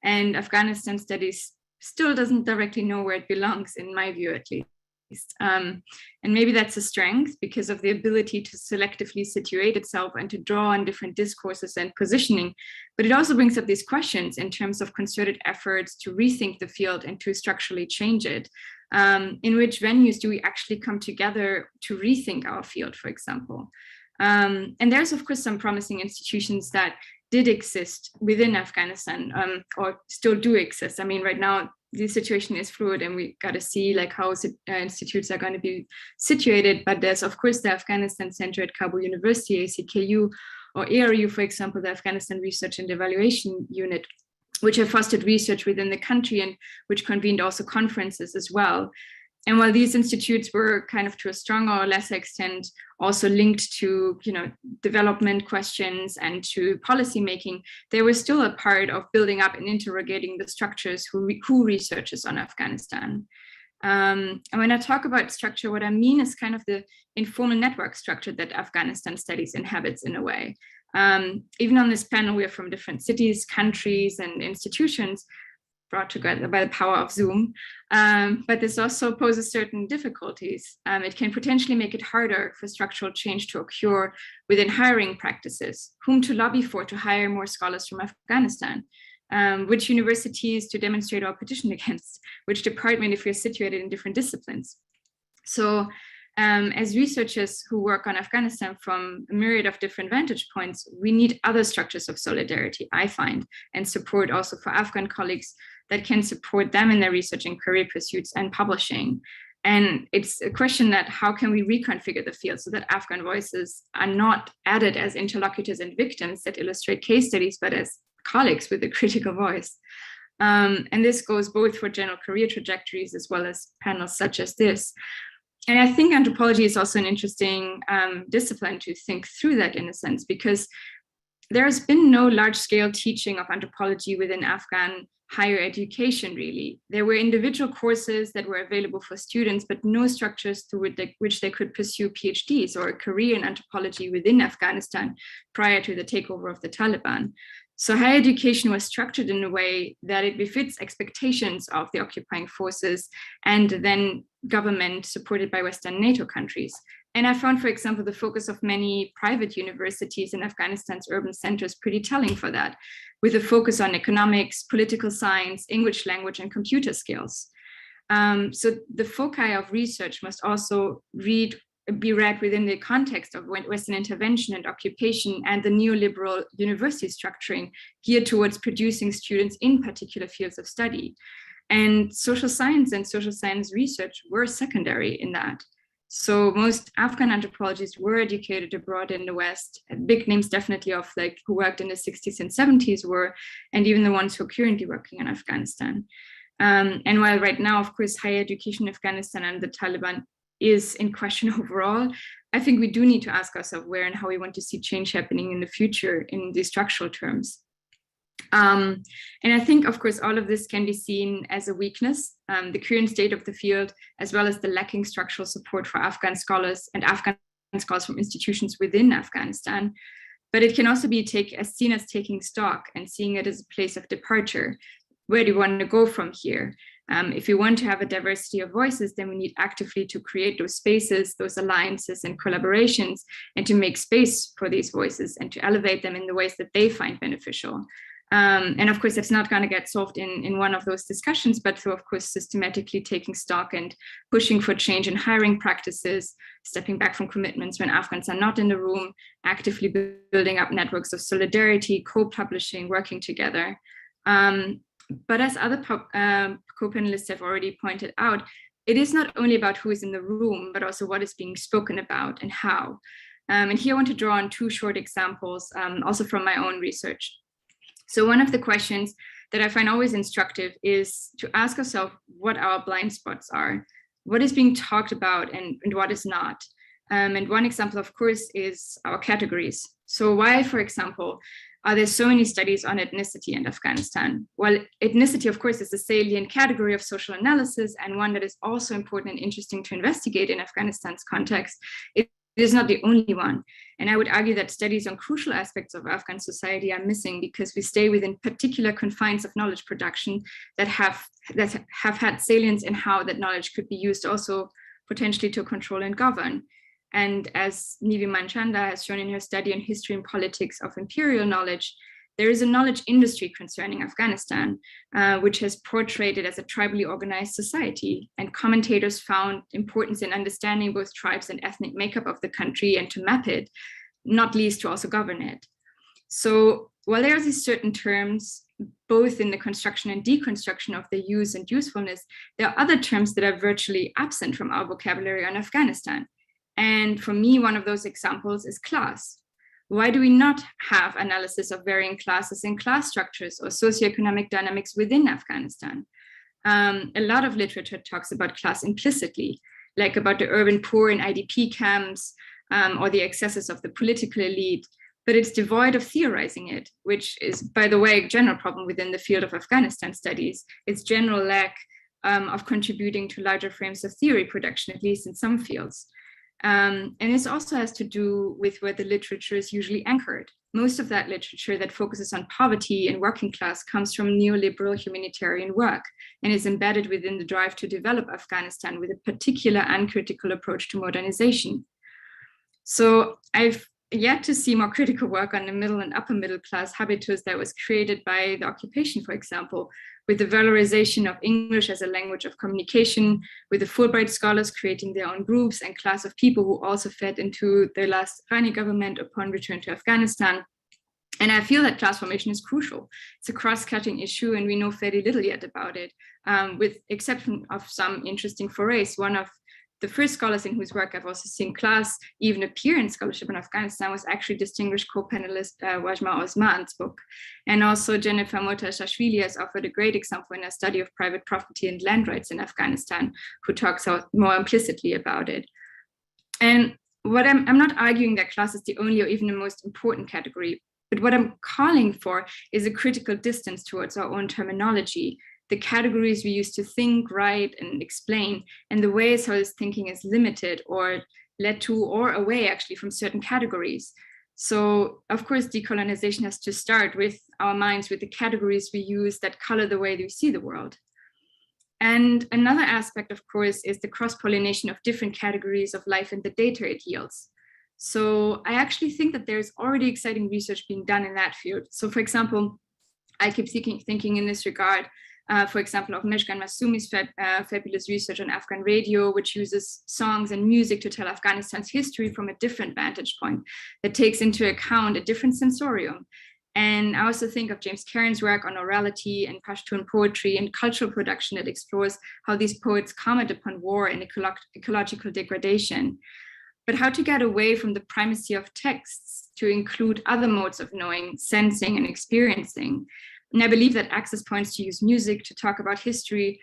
And Afghanistan Studies still doesn't directly know where it belongs, in my view at least. And maybe that's a strength because of the ability to selectively situate itself and to draw on different discourses and positioning. But it also brings up these questions in terms of concerted efforts to rethink the field and to structurally change it. In which venues do we actually come together to rethink our field, for example? And there's, of course, some promising institutions that did exist within Afghanistan, or still do exist. I mean, right now, the situation is fluid and we got to see like how institutes are going to be situated. But there's, of course, the Afghanistan Center at Kabul University, ACKU, or ARU, for example, the Afghanistan Research and Evaluation Unit, which have fostered research within the country and which convened also conferences as well. And while these institutes were kind of to a stronger or lesser extent also linked to, you know, development questions and to policy making, they were still a part of building up and interrogating the structures who researches on Afghanistan. And when I talk about structure, what I mean is kind of the informal network structure that Afghanistan studies inhabits in a way. Even on this panel, we are from different cities, countries, and institutions brought together by the power of Zoom. But this also poses certain difficulties. It can potentially make it harder for structural change to occur within hiring practices, whom to lobby for to hire more scholars from Afghanistan, which universities to demonstrate our petition against, which department if we're situated in different disciplines. So as researchers who work on Afghanistan from a myriad of different vantage points, we need other structures of solidarity, I find, and support also for Afghan colleagues that can support them in their research and career pursuits and publishing. And it's a question that how can we reconfigure the field so that Afghan voices are not added as interlocutors and victims that illustrate case studies, but as colleagues with a critical voice. And this goes both for general career trajectories as well as panels such as this. And I think anthropology is also an interesting discipline to think through that in a sense, because there's been no large-scale teaching of anthropology within Afghan higher education, really. There were individual courses that were available for students, but no structures through which they could pursue PhDs or a career in anthropology within Afghanistan prior to the takeover of the Taliban. So higher education was structured in a way that it befits expectations of the occupying forces and then government supported by Western NATO countries. And I found, for example, the focus of many private universities in Afghanistan's urban centers pretty telling for that, with a focus on economics, political science, English language, and computer skills. So the foci of research must also be read within the context of Western intervention and occupation and the neoliberal university structuring geared towards producing students in particular fields of study. And social science and social science research were secondary in that. So most Afghan anthropologists were educated abroad in the West. Big names definitely of like who worked in the 60s and 70s were, and even the ones who are currently working in Afghanistan. And while right now, of course, higher education in Afghanistan and the Taliban is in question overall, I think we do need to ask ourselves where and how we want to see change happening in the future in these structural terms. And I think, of course, all of this can be seen as a weakness, the current state of the field, as well as the lacking structural support for Afghan scholars and Afghan scholars from institutions within Afghanistan. But it can also be seen as taking stock and seeing it as a place of departure. Where do you want to go from here? If we want to have a diversity of voices, then we need actively to create those spaces, those alliances and collaborations, and to make space for these voices and to elevate them in the ways that they find beneficial. And of course, that's not going to get solved in one of those discussions, but through, of course, systematically taking stock and pushing for change in hiring practices, stepping back from commitments when Afghans are not in the room, actively building up networks of solidarity, co-publishing, working together. But as other co-panelists have already pointed out, it is not only about who is in the room, but also what is being spoken about and how. And here I want to draw on two short examples, also from my own research. So one of the questions that I find always instructive is to ask ourselves what our blind spots are, what is being talked about and what is not. And one example, of course, is our categories. So why, for example, are there so many studies on ethnicity in Afghanistan? Well, ethnicity, of course, is a salient category of social analysis and one that is also important and interesting to investigate in Afghanistan's context. It is not the only one. And I would argue that studies on crucial aspects of Afghan society are missing because we stay within particular confines of knowledge production that have had salience in how that knowledge could be used also potentially to control and govern. And as Nivi Manchanda has shown in her study on history and politics of imperial knowledge, there is a knowledge industry concerning Afghanistan, which has portrayed it as a tribally organized society. And commentators found importance in understanding both tribes and ethnic makeup of the country and to map it, not least to also govern it. So while there are these certain terms, both in the construction and deconstruction of their use and usefulness, there are other terms that are virtually absent from our vocabulary on Afghanistan. And for me, one of those examples is class. Why do we not have analysis of varying classes and class structures or socioeconomic dynamics within Afghanistan? A lot of literature talks about class implicitly, like about the urban poor in IDP camps or the excesses of the political elite, but it's devoid of theorizing it, which is, by the way, a general problem within the field of Afghanistan studies. Its general lack of contributing to larger frames of theory production, at least in some fields. And this also has to do with where the literature is usually anchored. Most of that literature that focuses on poverty and working class comes from neoliberal humanitarian work and is embedded within the drive to develop Afghanistan with a particular uncritical approach to modernization. So I've yet to see more critical work on the middle and upper middle class habitus that was created by the occupation, for example, with the valorization of English as a language of communication, with the Fulbright scholars creating their own groups and class of people who also fed into the last Qarn-e government upon return to Afghanistan. And I feel that class formation is crucial. It's a cross-cutting issue and we know fairly little yet about it, with exception of some interesting forays. One of the first scholars in whose work I've also seen class even appear in scholarship in Afghanistan was actually distinguished co-panelist Wazmah Osman's book. And also Jennifer Motashashvili has offered a great example in a study of private property and land rights in Afghanistan, who talks out more implicitly about it. And what I'm not arguing that class is the only or even the most important category, but what I'm calling for is a critical distance towards our own terminology, the categories we use to think, write, and explain, and the ways how this thinking is limited or led to or away actually from certain categories. So of course, decolonization has to start with our minds, with the categories we use that color the way we see the world. And another aspect, of course, is the cross-pollination of different categories of life and the data it yields. So I actually think that there's already exciting research being done in that field. So for example, I keep thinking in this regard, for example, of Meshkan Masumi's fabulous research on Afghan radio, which uses songs and music to tell Afghanistan's history from a different vantage point that takes into account a different sensorium. And I also think of James Cairns' work on orality and Pashtun poetry and cultural production that explores how these poets comment upon war and ecological degradation. But how to get away from the primacy of texts to include other modes of knowing, sensing, and experiencing. And I believe that access points to use music to talk about history,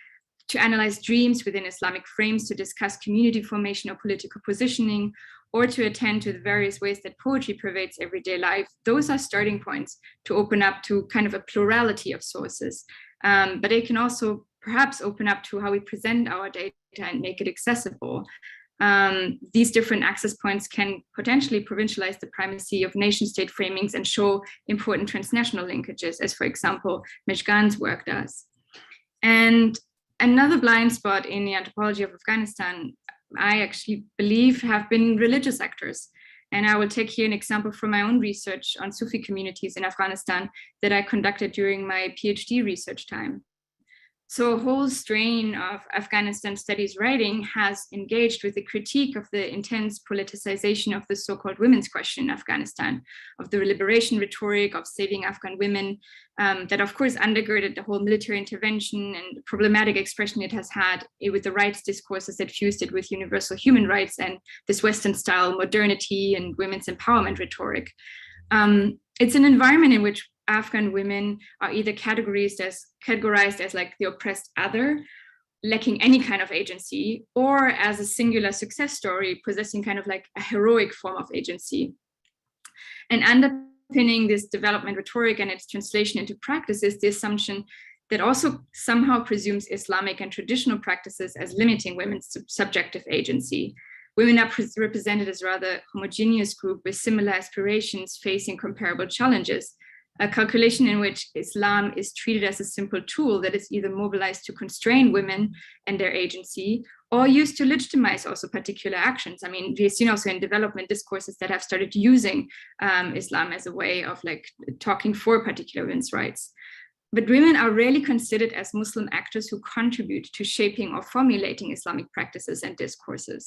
to analyze dreams within Islamic frames, to discuss community formation or political positioning, or to attend to the various ways that poetry pervades everyday life, those are starting points to open up to kind of a plurality of sources. But they can also perhaps open up to how we present our data and make it accessible. These different access points can potentially provincialize the primacy of nation-state framings and show important transnational linkages, as for example, Meshkan's work does. And another blind spot in the anthropology of Afghanistan, I actually believe have been religious actors. And I will take here an example from my own research on Sufi communities in Afghanistan that I conducted during my PhD research time. So a whole strain of Afghanistan studies writing has engaged with the critique of the intense politicization of the so-called women's question in Afghanistan, of the liberation rhetoric of saving Afghan women, that of course undergirded the whole military intervention and the problematic expression it has had with the rights discourses that fused it with universal human rights and this Western style modernity and women's empowerment rhetoric. It's an environment in which Afghan women are either categorized as like the oppressed other, lacking any kind of agency, or as a singular success story, possessing kind of like a heroic form of agency. And underpinning this development rhetoric and its translation into practice is the assumption that also somehow presumes Islamic and traditional practices as limiting women's subjective agency. Women are represented as a rather homogeneous group with similar aspirations facing comparable challenges, a calculation in which Islam is treated as a simple tool that is either mobilized to constrain women and their agency, or used to legitimize also particular actions. I mean, we've seen also in development discourses that have started using Islam as a way of like talking for particular women's rights. But women are rarely considered as Muslim actors who contribute to shaping or formulating Islamic practices and discourses.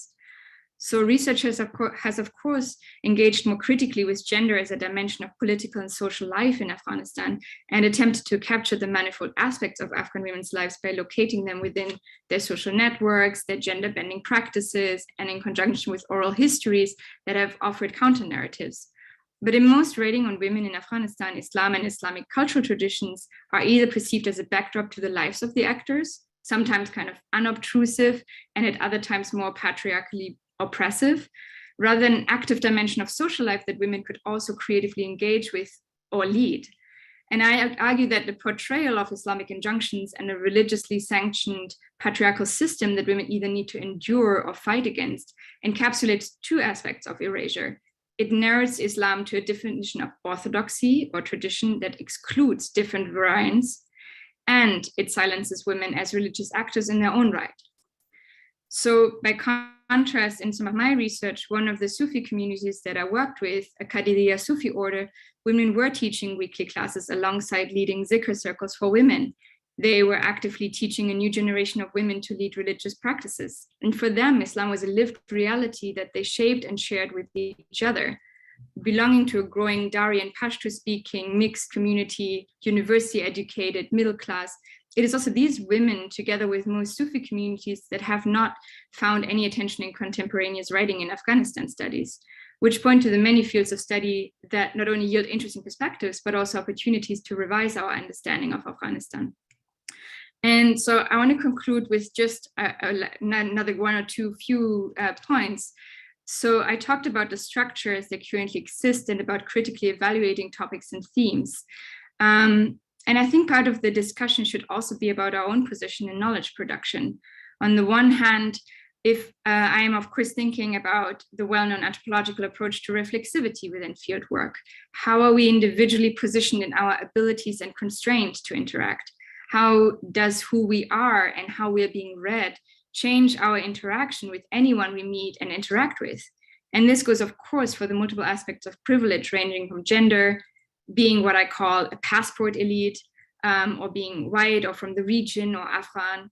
So researchers has of course engaged more critically with gender as a dimension of political and social life in Afghanistan, and attempted to capture the manifold aspects of Afghan women's lives by locating them within their social networks, their gender bending practices, and in conjunction with oral histories that have offered counter narratives. But in most writing on women in Afghanistan, Islam and Islamic cultural traditions are either perceived as a backdrop to the lives of the actors, sometimes kind of unobtrusive, and at other times more patriarchally oppressive, rather than an active dimension of social life that women could also creatively engage with or lead. And I argue that the portrayal of Islamic injunctions and a religiously sanctioned patriarchal system that women either need to endure or fight against encapsulates two aspects of erasure. It narrows Islam to a definition of orthodoxy or tradition that excludes different variants, and it silences women as religious actors in their own right. So by contrast, in some of my research, one of the Sufi communities that I worked with, a Qadiriya Sufi order, women were teaching weekly classes alongside leading zikr circles for women. They were actively teaching a new generation of women to lead religious practices. And for them, Islam was a lived reality that they shaped and shared with each other. Belonging to a growing Dari and Pashto-speaking mixed community, university-educated, middle class, it is also these women, together with most Sufi communities, that have not found any attention in contemporaneous writing in Afghanistan studies, which point to the many fields of study that not only yield interesting perspectives, but also opportunities to revise our understanding of Afghanistan. And so I want to conclude with just another one or two few points. So I talked about the structures that currently exist and about critically evaluating topics and themes. And I think part of the discussion should also be about our own position in knowledge production. On the one hand, if I am of course thinking about the well-known anthropological approach to reflexivity within fieldwork, how are we individually positioned in our abilities and constraints to interact? How does who we are and how we are being read change our interaction with anyone we meet and interact with? And this goes, of course, for the multiple aspects of privilege, ranging from gender, being what I call a passport elite, or being white or from the region or Afghan.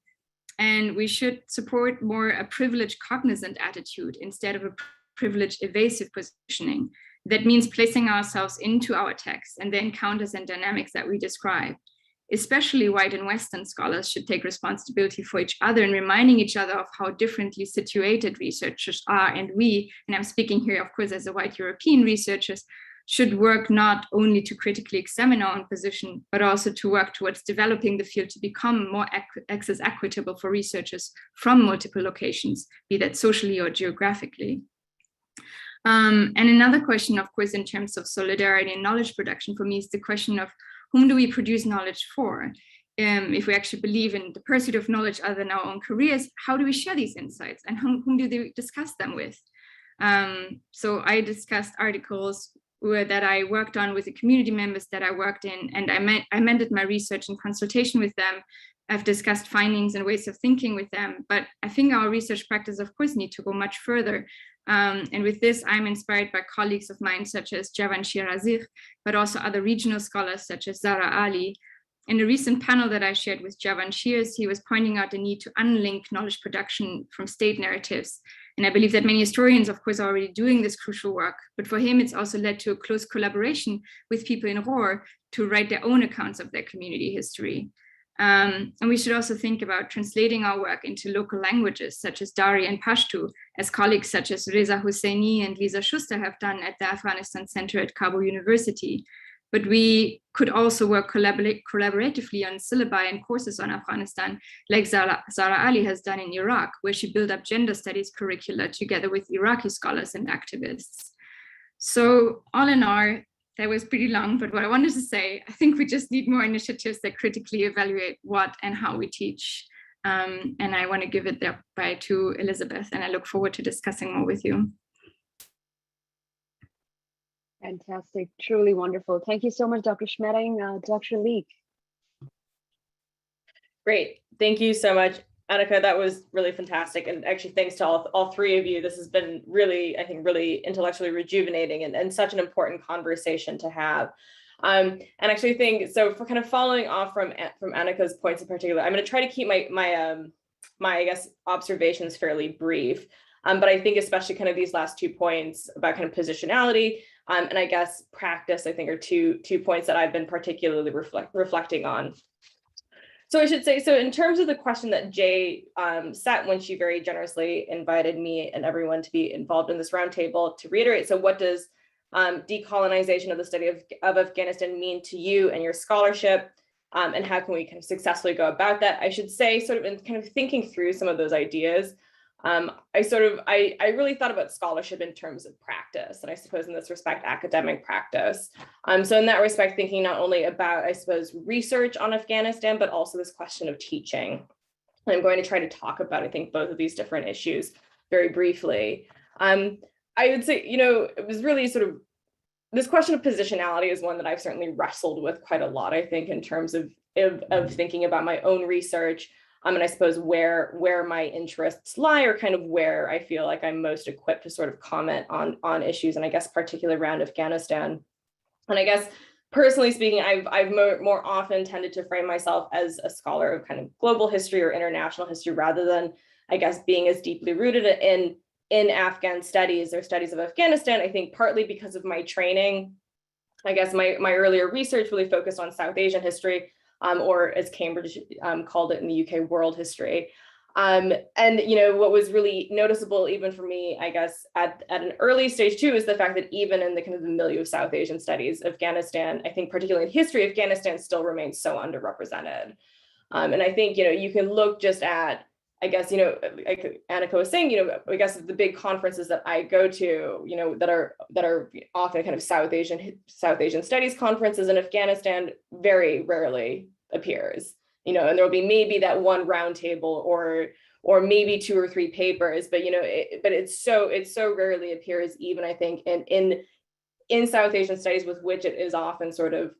And we should support more a privileged cognizant attitude instead of a privileged evasive positioning. That means placing ourselves into our text and the encounters and dynamics that we describe. Especially white and Western scholars should take responsibility for each other and reminding each other of how differently situated researchers are. And we, and I'm speaking here, of course, as a white European researchers, should work not only to critically examine our own position, but also to work towards developing the field to become more access equitable for researchers from multiple locations, be that socially or geographically. And another question, of course, in terms of solidarity and knowledge production for me is the question of whom do we produce knowledge for? If we actually believe in the pursuit of knowledge other than our own careers, how do we share these insights and whom do they discuss them with? So I discussed articles that I worked on with the community members that I worked in, and I amended my research in consultation with them. I've discussed findings and ways of thinking with them, but I think our research practice, of course, need to go much further. And with this, I'm inspired by colleagues of mine, such as Javanshir Azir, but also other regional scholars, such as Zara Ali. In a recent panel that I shared with Javanshir, he was pointing out the need to unlink knowledge production from state narratives. And I believe that many historians, of course, are already doing this crucial work, but for him, it's also led to a close collaboration with people in Rohr to write their own accounts of their community history. And we should also think about translating our work into local languages, such as Dari and Pashto, as colleagues such as Reza Hosseini and Lisa Schuster have done at the Afghanistan Center at Kabul University. But we could also work collaboratively on syllabi and courses on Afghanistan, like Zara Ali has done in Iraq, where she built up gender studies curricula together with Iraqi scholars and activists. So all in all, that was pretty long, but what I wanted to say, I think we just need more initiatives that critically evaluate what and how we teach. And I want to give it thereby to Elisabeth, and I look forward to discussing more with you. Fantastic, truly wonderful. Thank you so much, Dr. Schmeding. Dr. Leake. Great, thank you so much, Annika, that was really fantastic. And actually, thanks to all three of you. This has been really, I think, really intellectually rejuvenating and such an important conversation to have. And actually think, so for kind of following off from Annika's points in particular, I'm going to try to keep my I guess, observations fairly brief. But I think especially kind of these last 2 points about kind of positionality and I guess practice, I think are two points that I've been particularly reflecting on. So I should say, so in terms of the question that Jay set when she very generously invited me and everyone to be involved in this roundtable, to reiterate, so what does decolonization of the study of Afghanistan mean to you and your scholarship? And how can we kind of successfully go about that? I should say, sort of in kind of thinking through some of those ideas, I really thought about scholarship in terms of practice, and I suppose in this respect, academic practice. So in that respect, thinking not only about, I suppose, research on Afghanistan, but also this question of teaching. And I'm going to try to talk about, I think, both of these different issues very briefly. I would say, it was really sort of, this question of positionality is one that I've certainly wrestled with quite a lot, I think, in terms of thinking about my own research. And I suppose where my interests lie, or kind of where I feel like I'm most equipped to sort of comment on issues, and I guess particularly around Afghanistan. And I guess personally speaking, I've more often tended to frame myself as a scholar of kind of global history or international history, rather than, I guess, being as deeply rooted in Afghan studies or studies of Afghanistan. I think partly because of my training. I guess my earlier research really focused on South Asian history, or as Cambridge called it in the UK, world history. And what was really noticeable even for me, I guess, at an early stage too, is the fact that even in the kind of the milieu of South Asian studies, Afghanistan, I think particularly in history, Afghanistan still remains so underrepresented. And I think, you can look just at, I guess, like Annika was saying, I guess the big conferences that I go to, that are often kind of South Asian studies conferences, in Afghanistan very rarely appears, and there'll be maybe that one roundtable or maybe 2 or 3 papers, but but it so rarely appears, even I think in South Asian studies, with which it is often sort of,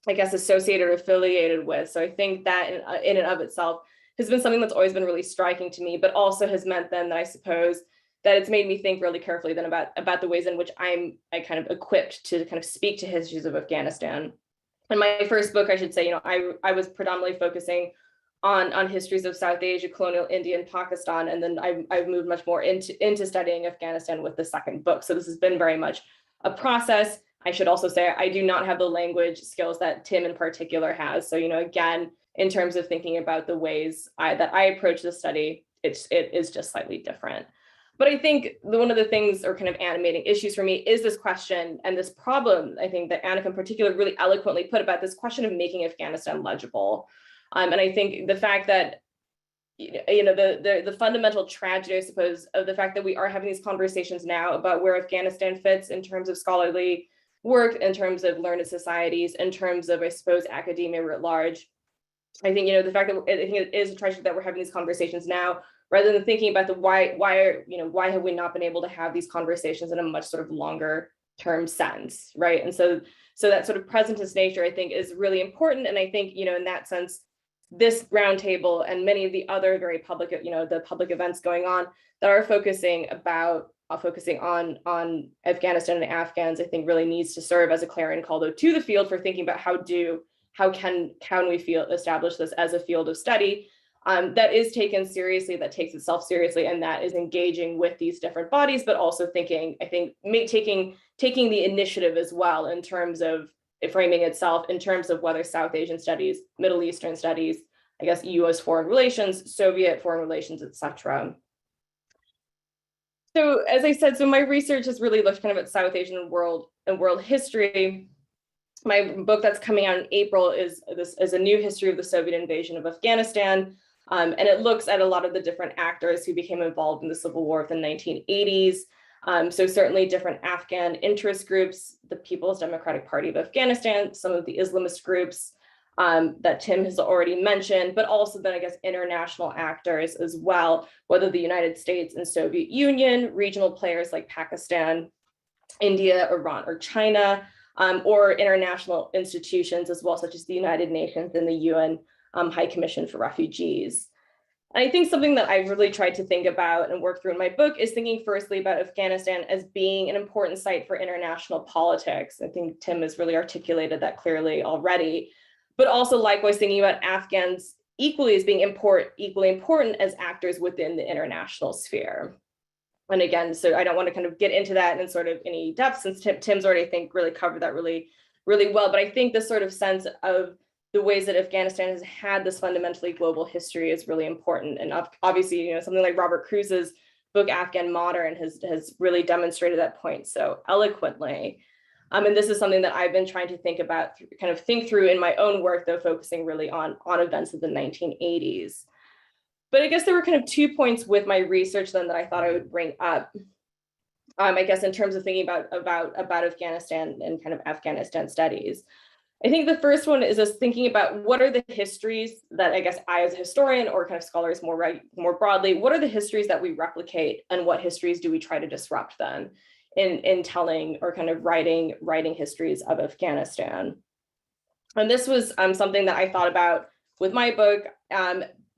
I guess, associated or affiliated with. So I think that in and of itself has been something that's always been really striking to me, but also has meant then that I suppose that it's made me think really carefully then about the ways in which I kind of equipped to kind of speak to histories of Afghanistan. In my first book, I should say, I was predominantly focusing on histories of South Asia, colonial India, and Pakistan, and then I've moved much more into studying Afghanistan with the second book. So this has been very much a process. I should also say I do not have the language skills that Tim in particular has. So again, in terms of thinking about the ways that I approach the study, it is just slightly different. But I think one of the things, or kind of animating issues for me, is this question and this problem, I think, that Annika in particular really eloquently put about this question of making Afghanistan legible. And I think the fact that, the fundamental tragedy, I suppose, of the fact that we are having these conversations now about where Afghanistan fits in terms of scholarly work, in terms of learned societies, in terms of, I suppose, academia writ large. I think, the fact that I think it is a tragedy that we're having these conversations now, rather than thinking about the why have we not been able to have these conversations in a much sort of longer term sense, right? And so that sort of presentist nature, I think, is really important. And I think, in that sense, this roundtable and many of the other very public, the public events going on that are focusing on Afghanistan and Afghans, I think really needs to serve as a clarion call, though, to the field for thinking about how can we establish this as a field of study that is taken seriously, that takes itself seriously, and that is engaging with these different bodies, but also thinking, I think, taking the initiative as well in terms of framing itself in terms of whether South Asian studies, Middle Eastern studies, I guess US foreign relations, Soviet foreign relations, etc. So as I said, so my research has really looked kind of at South Asian and world history. My book that's coming out in April is a new history of the Soviet invasion of Afghanistan. And it looks at a lot of the different actors who became involved in the civil war of the 1980s. So certainly different Afghan interest groups, the People's Democratic Party of Afghanistan, some of the Islamist groups that Tim has already mentioned, but also then, I guess, international actors as well, whether the United States and Soviet Union, regional players like Pakistan, India, Iran, or China, or international institutions as well, such as the United Nations and the UN High Commission for Refugees. And I think something that I've really tried to think about and work through in my book is thinking firstly about Afghanistan as being an important site for international politics. I think Tim has really articulated that clearly already, but also likewise thinking about Afghans equally as being equally important as actors within the international sphere. And again, so I don't want to kind of get into that in sort of any depth, since Tim's already, I think, really covered that really well. But I think this sort of sense of the ways that Afghanistan has had this fundamentally global history is really important. And obviously, something like Robert Cruise's book, Afghan Modern, has really demonstrated that point so eloquently. And this is something that I've been trying to think about, think through in my own work, though focusing really on events of the 1980s. But I guess there were kind of 2 points with my research then that I thought I would bring up. I guess in terms of thinking about Afghanistan and kind of Afghanistan studies. I think the first one is just thinking about what are the histories that I guess I as a historian or kind of scholars more broadly, what are the histories that we replicate and what histories do we try to disrupt then in telling or kind of writing histories of Afghanistan. And this was something that I thought about with my book,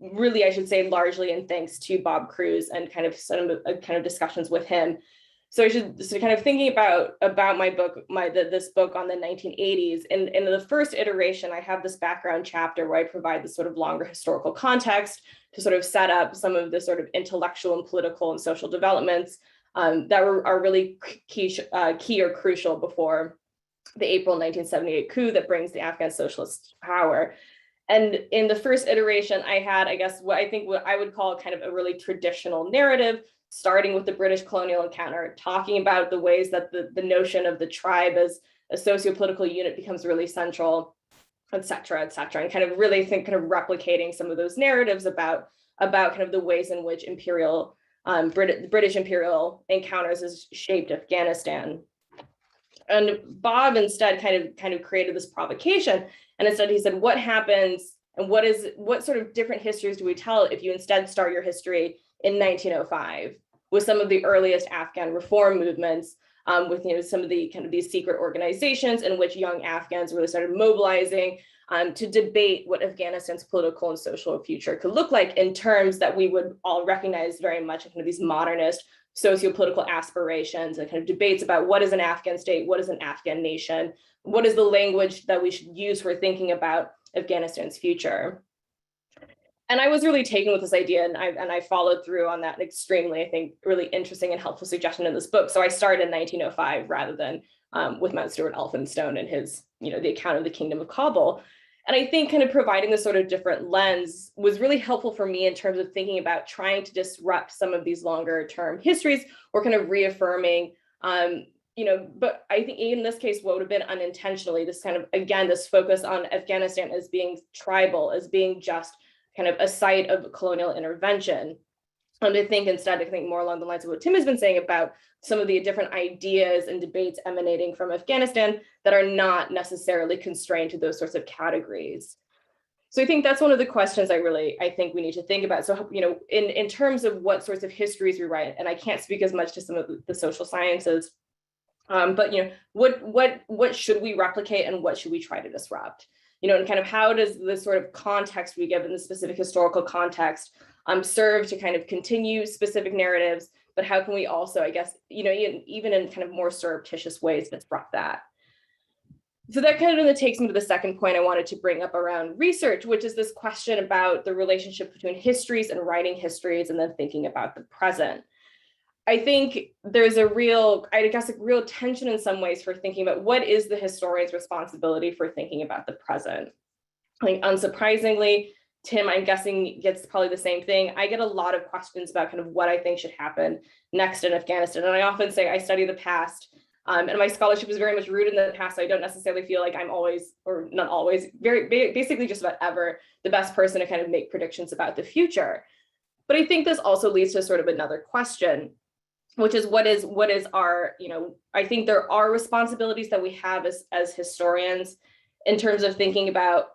really, I should say largely in thanks to Bob Cruz and kind of some kind of discussions with him. So kind of thinking about my book, this book on the 1980s. In the first iteration, I have this background chapter where I provide this sort of longer historical context to sort of set up some of the sort of intellectual and political and social developments that are really key or crucial before the April 1978 coup that brings the Afghan socialists to power. And in the first iteration, I had, I guess, what I would call kind of a really traditional narrative, starting with the British colonial encounter, talking about the ways that the notion of the tribe as a socio-political unit becomes really central, et cetera, and kind of really replicating some of those narratives about kind of the ways in which British imperial encounters has shaped Afghanistan. And Bob instead kind of created this provocation, and instead he said, what happens and what sort of different histories do we tell if you instead start your history in 1905 with some of the earliest Afghan reform movements, with some of the kind of these secret organizations in which young Afghans really started mobilizing to debate what Afghanistan's political and social future could look like in terms that we would all recognize very much in kind of these modernist socio-political aspirations and kind of debates about what is an Afghan state, what is an Afghan nation, what is the language that we should use for thinking about Afghanistan's future. And I was really taken with this idea, and I followed through on that extremely, I think, really interesting and helpful suggestion in this book. So I started in 1905 rather than with Mount Stuart Elphinstone and his, the account of the Kingdom of Kabul. And I think kind of providing this sort of different lens was really helpful for me in terms of thinking about trying to disrupt some of these longer term histories or kind of reaffirming, but I think in this case, what would have been unintentionally, this kind of, again, this focus on Afghanistan as being tribal, as being just kind of a site of colonial intervention. And I think instead, more along the lines of what Tim has been saying about some of the different ideas and debates emanating from Afghanistan that are not necessarily constrained to those sorts of categories. So I think that's one of the questions I think we need to think about. So, in terms of what sorts of histories we write, and I can't speak as much to some of the social sciences, but what should we replicate and what should we try to disrupt? And kind of how does the sort of context we give in the specific historical context serve to kind of continue specific narratives, but how can we also, I guess, even in kind of more surreptitious ways disrupt that? So that kind of takes me to the second point I wanted to bring up around research, which is this question about the relationship between histories and writing histories and then thinking about the present. I think there's a real tension in some ways for thinking about what is the historian's responsibility for thinking about the present. I think unsurprisingly, Tim, I'm guessing, gets probably the same thing. I get a lot of questions about kind of what I think should happen next in Afghanistan. And I often say I study the past, and my scholarship is very much rooted in the past. So I don't necessarily feel like I'm always, or not always, basically just about ever the best person to kind of make predictions about the future. But I think this also leads to sort of another question, which is what is our, I think there are responsibilities that we have as historians in terms of thinking about,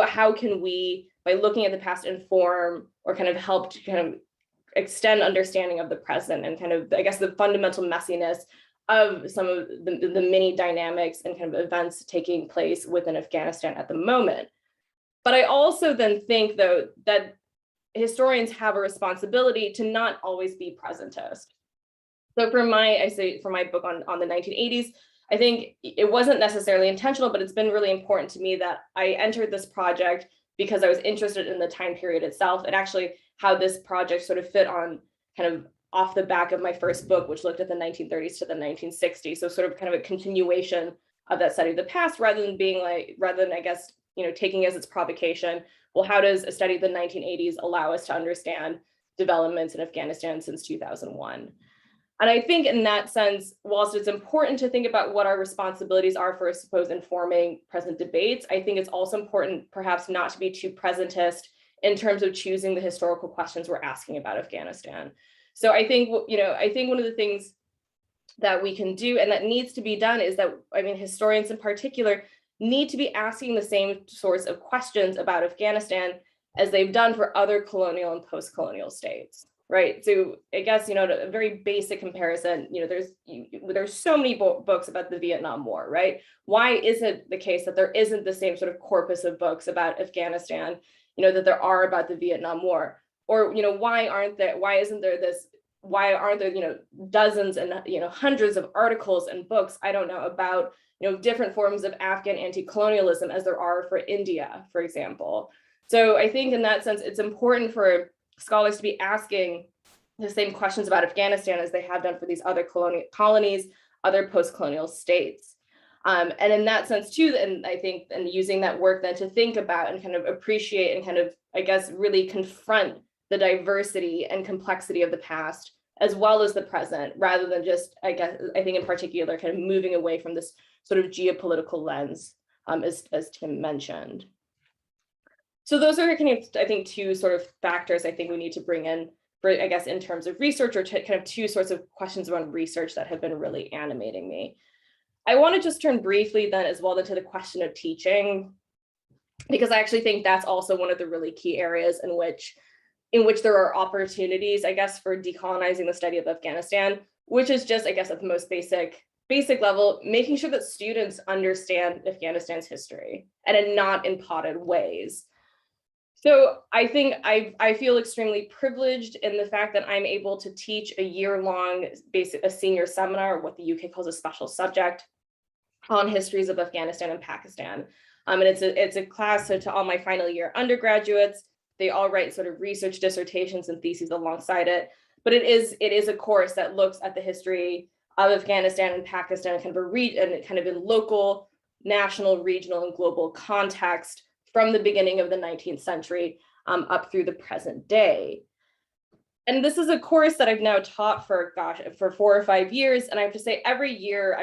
how can we, by looking at the past, inform or kind of help to kind of extend understanding of the present and kind of, I guess, the fundamental messiness of some of the many dynamics and kind of events taking place within Afghanistan at the moment. But I also then think, though, that historians have a responsibility to not always be presentist. So for my book on the 1980s, I think it wasn't necessarily intentional, but it's been really important to me that I entered this project because I was interested in the time period itself, and actually how this project sort of fit on kind of off the back of my first book, which looked at the 1930s to the 1960s. So sort of kind of a continuation of that study of the past, rather than I guess, taking as its provocation, well, how does a study of the 1980s allow us to understand developments in Afghanistan since 2001? And I think in that sense, whilst it's important to think about what our responsibilities are for, I suppose, informing present debates, I think it's also important perhaps not to be too presentist in terms of choosing the historical questions we're asking about Afghanistan. So I think, I think one of the things that we can do and that needs to be done is that, historians in particular need to be asking the same sorts of questions about Afghanistan as they've done for other colonial and post-colonial states. Right. So I guess, a very basic comparison, there's so many books about the Vietnam War, right? Why is it the case that there isn't the same sort of corpus of books about Afghanistan, that there are about the Vietnam War? Or, why aren't there dozens and, hundreds of articles and books, I don't know, about, different forms of Afghan anti-colonialism as there are for India, for example. So I think in that sense, it's important for scholars to be asking the same questions about Afghanistan as they have done for these other colonies, other post-colonial states. And in that sense too, and I think, and using that work then to think about and kind of appreciate and kind of, I guess, really confront the diversity and complexity of the past, as well as the present, rather than just, I think in particular, kind of moving away from this sort of geopolitical lens, as Tim mentioned. So those are kind of, I think, two sort of factors I think we need to bring in for, I guess, in terms of research, or kind of two sorts of questions around research that have been really animating me. I want to just turn briefly then as well into the question of teaching, because I actually think that's also one of the really key areas in which there are opportunities, I guess, for decolonizing the study of Afghanistan, which is just, I guess, at the most basic level, making sure that students understand Afghanistan's history and in not in potted ways. So I think I feel extremely privileged in the fact that I'm able to teach a year-long a senior seminar, what the UK calls a special subject, on histories of Afghanistan and Pakistan. And it's a class, so to all my final year undergraduates, they all write sort of research dissertations and theses alongside it. But it is a course that looks at the history of Afghanistan and Pakistan kind of in local, national, regional, and global context, from the beginning of the 19th century up through the present day. And this is a course that I've now taught for 4 or 5 years. And I have to say, every year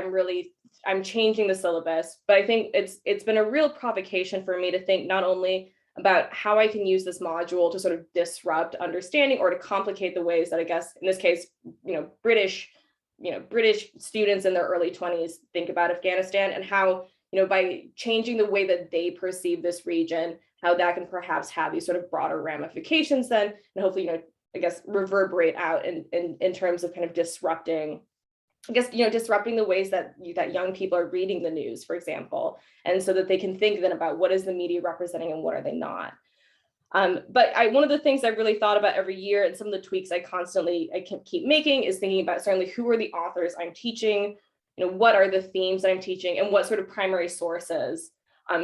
I'm changing the syllabus, but I think it's been a real provocation for me to think not only about how I can use this module to sort of disrupt understanding or to complicate the ways that, I guess, in this case, British students in their early 20s think about Afghanistan, and how, by changing the way that they perceive this region, how that can perhaps have these sort of broader ramifications then, and hopefully, I guess, reverberate out in terms of kind of disrupting, I guess, disrupting the ways that young people are reading the news, for example, and so that they can think then about what is the media representing and what are they not. But one of the things I really thought about every year, and some of the tweaks I keep making, is thinking about certainly who are the authors I'm teaching, what are the themes that I'm teaching, and what sort of primary sources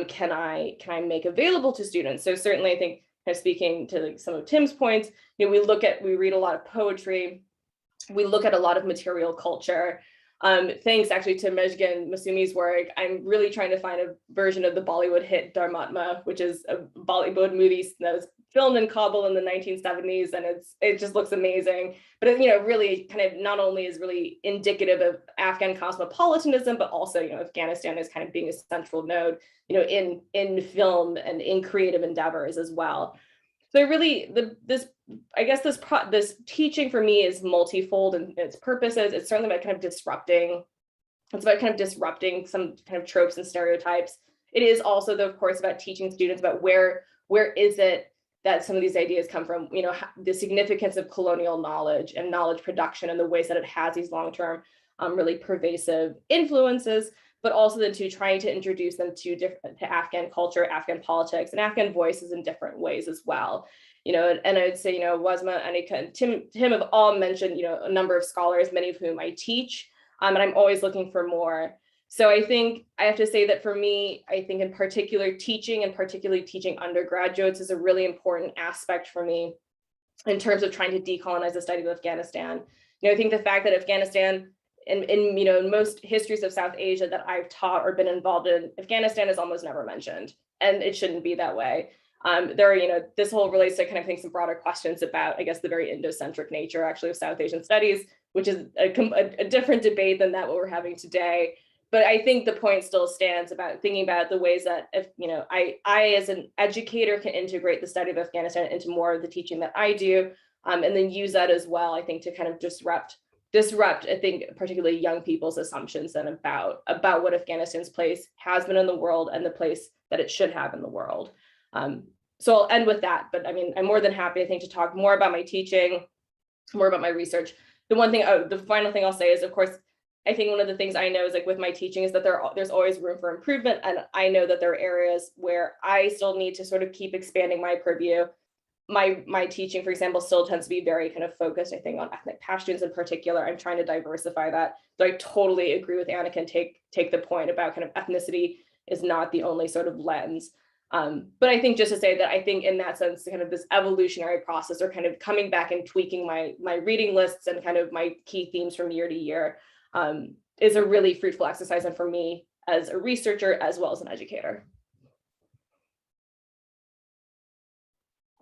can I make available to students. So certainly, I think, kind of speaking to some of Tim's points, we read a lot of poetry, we look at a lot of material culture. Thanks actually to Mejgan Masumi's work, I'm really trying to find a version of the Bollywood hit Dharmatma, which is a Bollywood movie that was filmed in Kabul in the 1970s, and it just looks amazing. But it really kind of not only is really indicative of Afghan cosmopolitanism, but also Afghanistan is kind of being a central node in film and in creative endeavors as well. So really, this teaching for me is multifold in its purposes. It's certainly about kind of disrupting. It's about kind of disrupting some kind of tropes and stereotypes. It is also, though, of course, about teaching students about where is it that some of these ideas come from, the significance of colonial knowledge and knowledge production and the ways that it has these long-term, really pervasive influences, but also then to trying to introduce them to Afghan culture, Afghan politics, and Afghan voices in different ways as well. And I would say, Wazmah, Annika, and Tim have all mentioned, a number of scholars, many of whom I teach, and I'm always looking for more. So I think I have to say that for me, I think in particular teaching, and particularly teaching undergraduates, is a really important aspect for me in terms of trying to decolonize the study of Afghanistan. I think the fact that Afghanistan, in most histories of South Asia that I've taught or been involved in, Afghanistan is almost never mentioned, and it shouldn't be that way. This whole relates to kind of some broader questions about, I guess, the very Indo-centric nature actually of South Asian studies, which is a different debate than that what we're having today. But I think the point still stands about thinking about the ways that, if I as an educator can integrate the study of Afghanistan into more of the teaching that I do, and then use that as well, I think, to kind of disrupt, I think, particularly young people's assumptions then about what Afghanistan's place has been in the world and the place that it should have in the world. So I'll end with that, but I'm more than happy, I think, to talk more about my teaching, more about my research. The final thing I'll say is, of course, I think one of the things I know is, like, with my teaching is that there's always room for improvement. And I know that there are areas where I still need to sort of keep expanding my purview. My teaching, for example, still tends to be very kind of focused, I think, on ethnic Pashtuns in particular. I'm trying to diversify that. So I totally agree with Annika and take the point about kind of ethnicity is not the only sort of lens. But I think, just to say that I think in that sense, kind of this evolutionary process, or kind of coming back and tweaking my reading lists and kind of my key themes from year to year, is a really fruitful exercise, and for me as a researcher as well as an educator.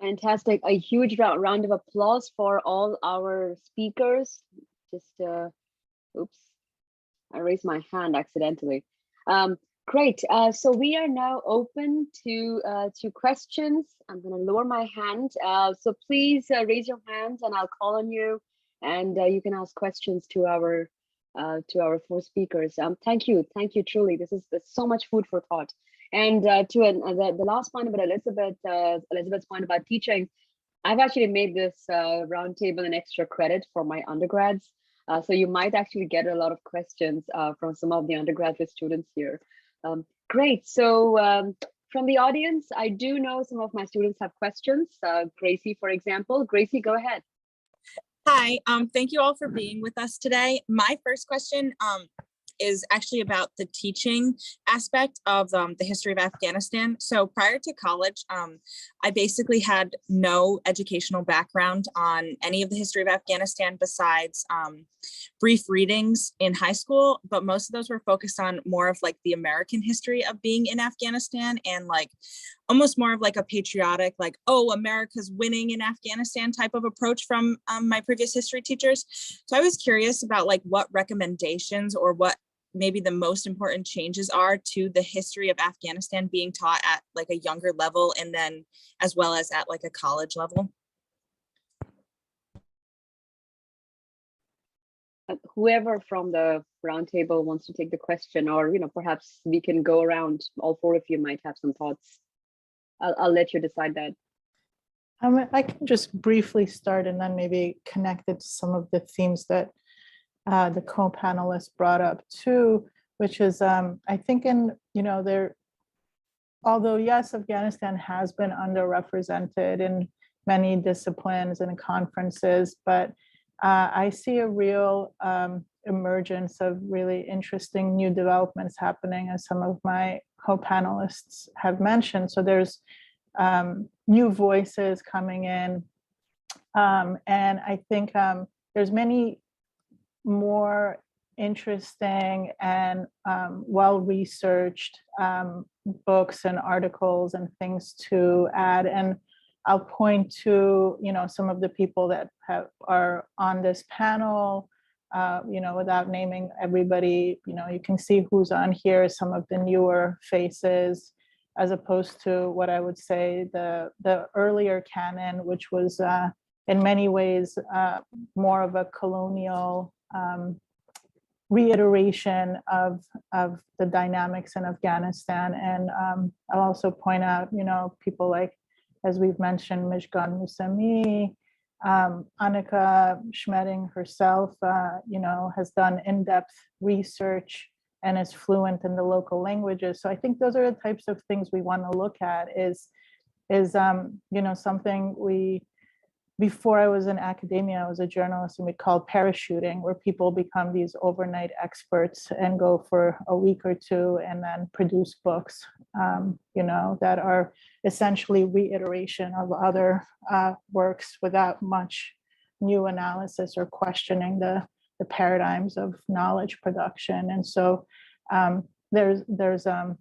Fantastic. A huge round of applause for all our speakers. Just, oops, I raised my hand accidentally. Great. So we are now open to questions. I'm going to lower my hand. So please raise your hands and I'll call on you, and you can ask questions to our four speakers. Thank you truly. This is so much food for thought. And the last point about Elisabeth's point about teaching, I've actually made this roundtable an extra credit for my undergrads. So you might actually get a lot of questions from some of the undergraduate students here. Great. So from the audience, I do know some of my students have questions. Gracie, for example. Gracie, go ahead. Hi, thank you all for being with us today. My first question is actually about the teaching aspect of the history of Afghanistan. So prior to college, I basically had no educational background on any of the history of Afghanistan besides brief readings in high school, but most of those were focused on more of like the American history of being in Afghanistan, and like almost more of like a patriotic, like, oh, America's winning in Afghanistan type of approach from my previous history teachers. So I was curious about like what recommendations or what maybe the most important changes are to the history of Afghanistan being taught at like a younger level, and then as well as at like a college level. Whoever from the roundtable wants to take the question, or perhaps we can go around. All four of you might have some thoughts. I'll let you decide that. I can just briefly start and then maybe connect it to some of the themes that the co-panelists brought up too, which is I think although yes, Afghanistan has been underrepresented in many disciplines and conferences, but I see a real emergence of really interesting new developments happening, as some of my co-panelists have mentioned. So there's new voices coming in, and I think there's many more interesting and well-researched books and articles and things to add. And I'll point to some of the people that are on this panel, without naming everybody. You can see who's on here, some of the newer faces, as opposed to what I would say the earlier canon, which was in many ways more of a colonial reiteration of the dynamics in Afghanistan. And I'll also point out, people like, as we've mentioned, Mishgan Musami, Annika Schmeding herself, has done in-depth research and is fluent in the local languages. So I think those are the types of things we want to look at, is is, something before I was in academia, I was a journalist, and we called parachuting, where people become these overnight experts and go for a week or two and then produce books, that are essentially reiteration of other works without much new analysis or questioning the paradigms of knowledge production. And so there's a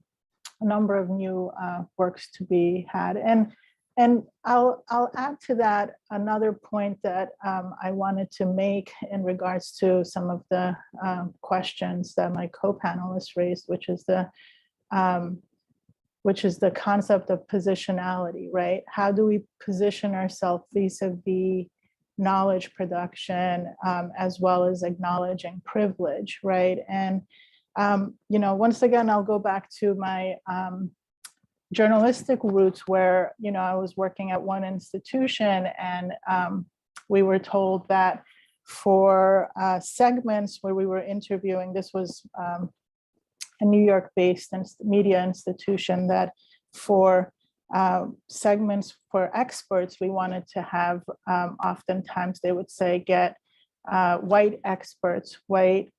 number of new works to be had. And I'll add to that another point that I wanted to make in regards to some of the questions that my co-panelists raised, which is the concept of positionality, right? How do we position ourselves vis-a-vis knowledge production, as well as acknowledging privilege, right? And once again, I'll go back to my journalistic roots, where I was working at one institution, and we were told that for segments where we were interviewing, this was a New York-based media institution, that for segments for experts, we wanted to have, oftentimes they would say, get white experts, white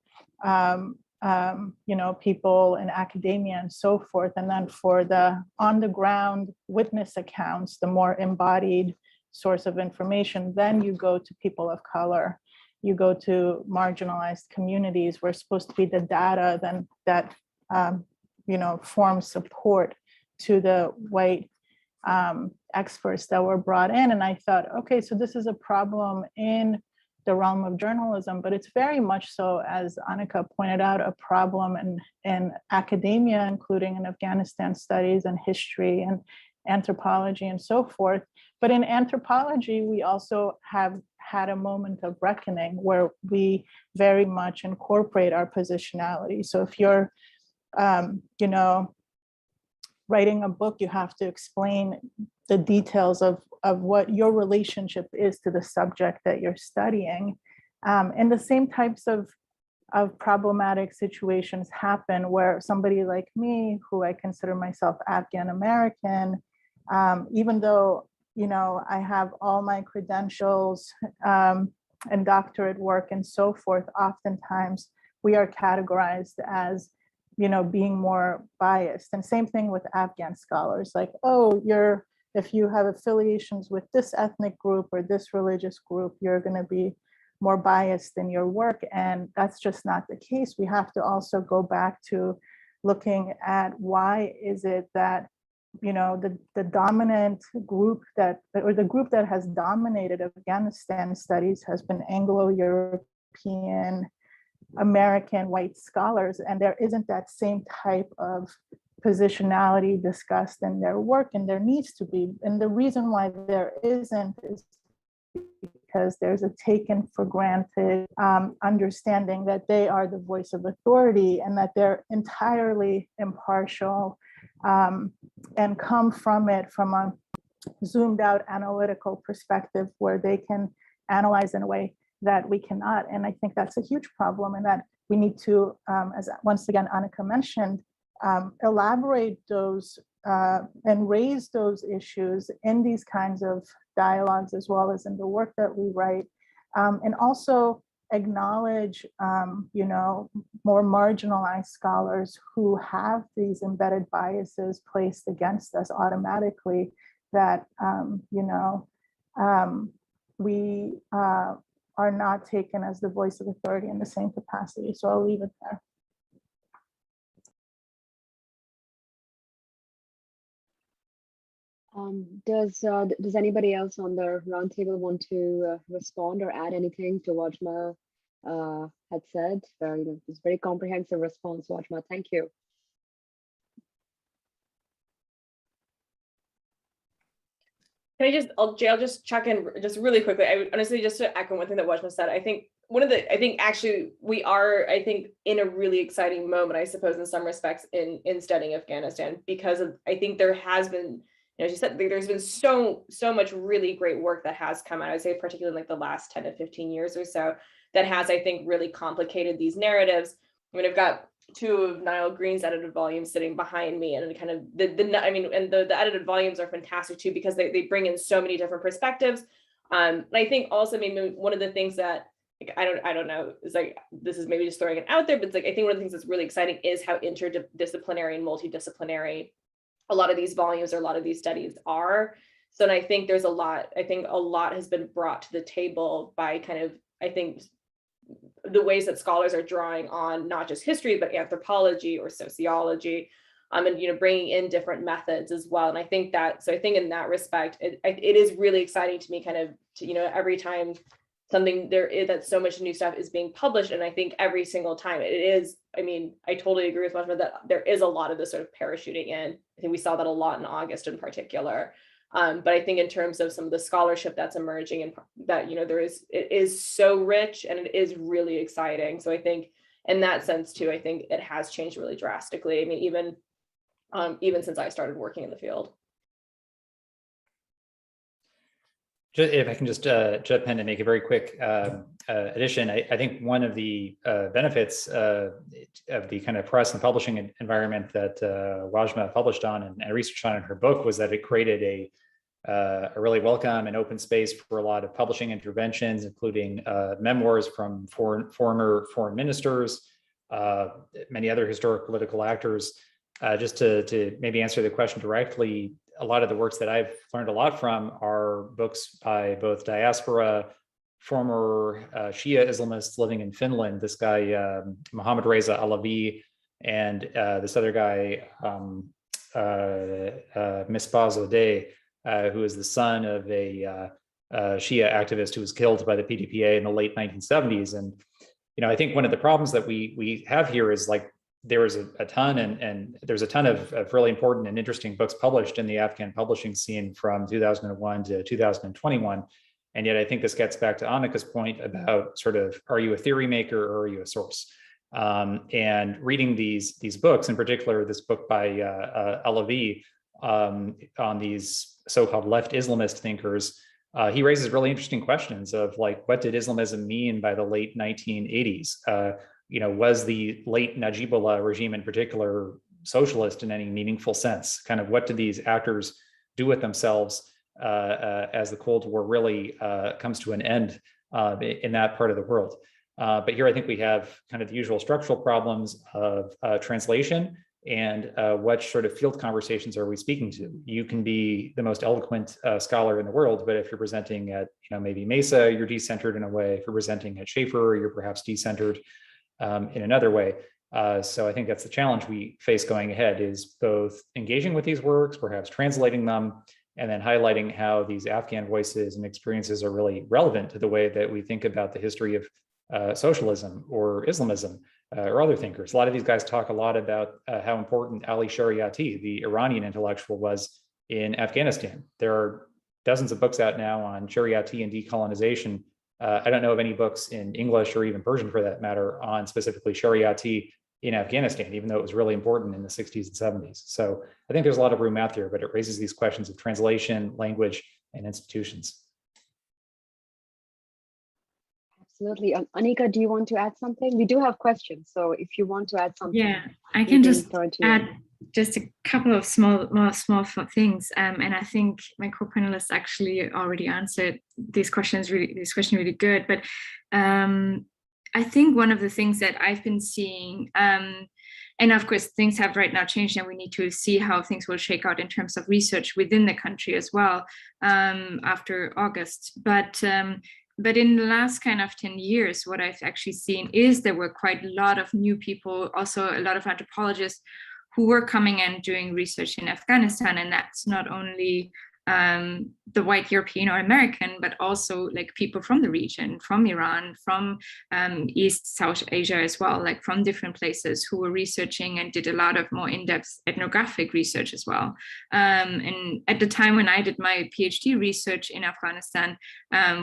people in academia and so forth. And then for the on-the-ground witness accounts, the more embodied source of information, then you go to people of color, you go to marginalized communities, where it's supposed to be the data then that forms support to the white experts that were brought in. And I thought, okay, so this is a problem in the realm of journalism, but it's very much so, as Annika pointed out, a problem in academia, including in Afghanistan studies and history and anthropology and so forth. But in anthropology, we also have had a moment of reckoning where we very much incorporate our positionality. So if you're, writing a book, you have to explain the details of what your relationship is to the subject that you're studying. And the same types of problematic situations happen where somebody like me, who I consider myself Afghan American, even though I have all my credentials and doctorate work and so forth, oftentimes we are categorized as being more biased. And same thing with Afghan scholars, like, oh, if you have affiliations with this ethnic group or this religious group, you're going to be more biased in your work. And that's just not the case. We have to also go back to looking at why is it that the dominant group the group that has dominated Afghanistan studies has been Anglo-European American white scholars, and there isn't that same type of positionality discussed in their work, and there needs to be. And the reason why there isn't is because there's a taken for granted understanding that they are the voice of authority and that they're entirely impartial and come from a zoomed out analytical perspective where they can analyze in a way that we cannot. And I think that's a huge problem, and that we need to, as once again Annika mentioned, elaborate those and raise those issues in these kinds of dialogues, as well as in the work that we write, and also acknowledge, more marginalized scholars who have these embedded biases placed against us automatically, that, we are not taken as the voice of authority in the same capacity. So I'll leave it there. Does anybody else on the roundtable want to respond or add anything to what Wazmah had said? It's very comprehensive response, Wazmah. Thank you. I'll just check in just really quickly. I honestly, just to echo one thing that Wazmah said, I think actually we are, in a really exciting moment, I suppose, in some respects in studying Afghanistan, because I think there has been, as you said, there's been so much really great work that has come out, I would say, particularly in like the last 10 to 15 years or so, that has, I think, really complicated these narratives. I mean, I've got two of Niall Green's edited volumes sitting behind me, and kind of the edited volumes are fantastic too, because they bring in so many different perspectives. And I think also maybe one of the things that, like, I don't know, is like, this is maybe just throwing it out there, but it's like, I think one of the things that's really exciting is how interdisciplinary and multidisciplinary a lot of these volumes or a lot of these studies are. So, and I think there's a lot has been brought to the table by kind of, I think, the ways that scholars are drawing on not just history, but anthropology or sociology, and bringing in different methods as well. And I think that, so I think in that respect, it is really exciting to me, kind of, every time that so much new stuff is being published. And I think every single time it is, I totally agree with Wazmah that there is a lot of this sort of parachuting in. I think we saw that a lot in August in particular. But I think in terms of some of the scholarship that's emerging, and that, it is so rich and it is really exciting. So I think in that sense too, I think it has changed really drastically. Even since I started working in the field. If I can just jump in and make a very quick addition, I think one of the benefits of the kind of press and publishing environment that Wazmah published on and researched on in her book was that it created a really welcome and open space for a lot of publishing interventions, including memoirs from former foreign ministers, many other historic political actors. Just to maybe answer the question directly, a lot of the works that I've learned a lot from are books by both diaspora, former Shia Islamists living in Finland, this guy, Mohammad Reza Alavi, and this other guy, Misbah Zadeh, who is the son of a Shia activist who was killed by the PDPA in the late 1970s. And, I think one of the problems that we have here is, like, there is a ton, and there's a ton of really important and interesting books published in the Afghan publishing scene from 2001 to 2021. And yet I think this gets back to Annika's point about sort of, are you a theory maker or are you a source? And reading these books, in particular, this book by Alavi on these so-called left Islamist thinkers, he raises really interesting questions of, like, what did Islamism mean by the late 1980s? Was the late Najibullah regime in particular socialist in any meaningful sense? Kind of what did these actors do with themselves as the Cold War really comes to an end in that part of the world? But here I think we have kind of the usual structural problems of translation and what sort of field conversations are we speaking to? You can be the most eloquent scholar in the world, but if you're presenting at maybe Mesa, you're decentered in a way. If you're presenting at Schaefer, you're perhaps decentered in another way. So I think that's the challenge we face going ahead, is both engaging with these works, perhaps translating them, and then highlighting how these Afghan voices and experiences are really relevant to the way that we think about the history of socialism or Islamism or other thinkers. A lot of these guys talk a lot about how important Ali Shariati, the Iranian intellectual, was in Afghanistan. There are dozens of books out now on Shariati and decolonization. I don't know of any books in English or even Persian, for that matter, on specifically Shariati in Afghanistan, even though it was really important in the 60s and 70s. So I think there's a lot of room out there, but it raises these questions of translation, language, and institutions. Absolutely. Annika, do you want to add something? We do have questions, so if you want to add something. Yeah, I can just add just a couple of small things, and I think my co-panelists actually already answered these questions really good. But I think one of the things that I've been seeing, and of course things have right now changed, and we need to see how things will shake out in terms of research within the country as well after August. But in the last kind of 10 years, what I've actually seen is there were quite a lot of new people, also a lot of anthropologists who were coming and doing research in Afghanistan. And that's not only the white European or American, but also like people from the region, from Iran, from East South Asia as well, like from different places who were researching and did a lot of more in-depth ethnographic research as well. And at the time when I did my PhD research in Afghanistan,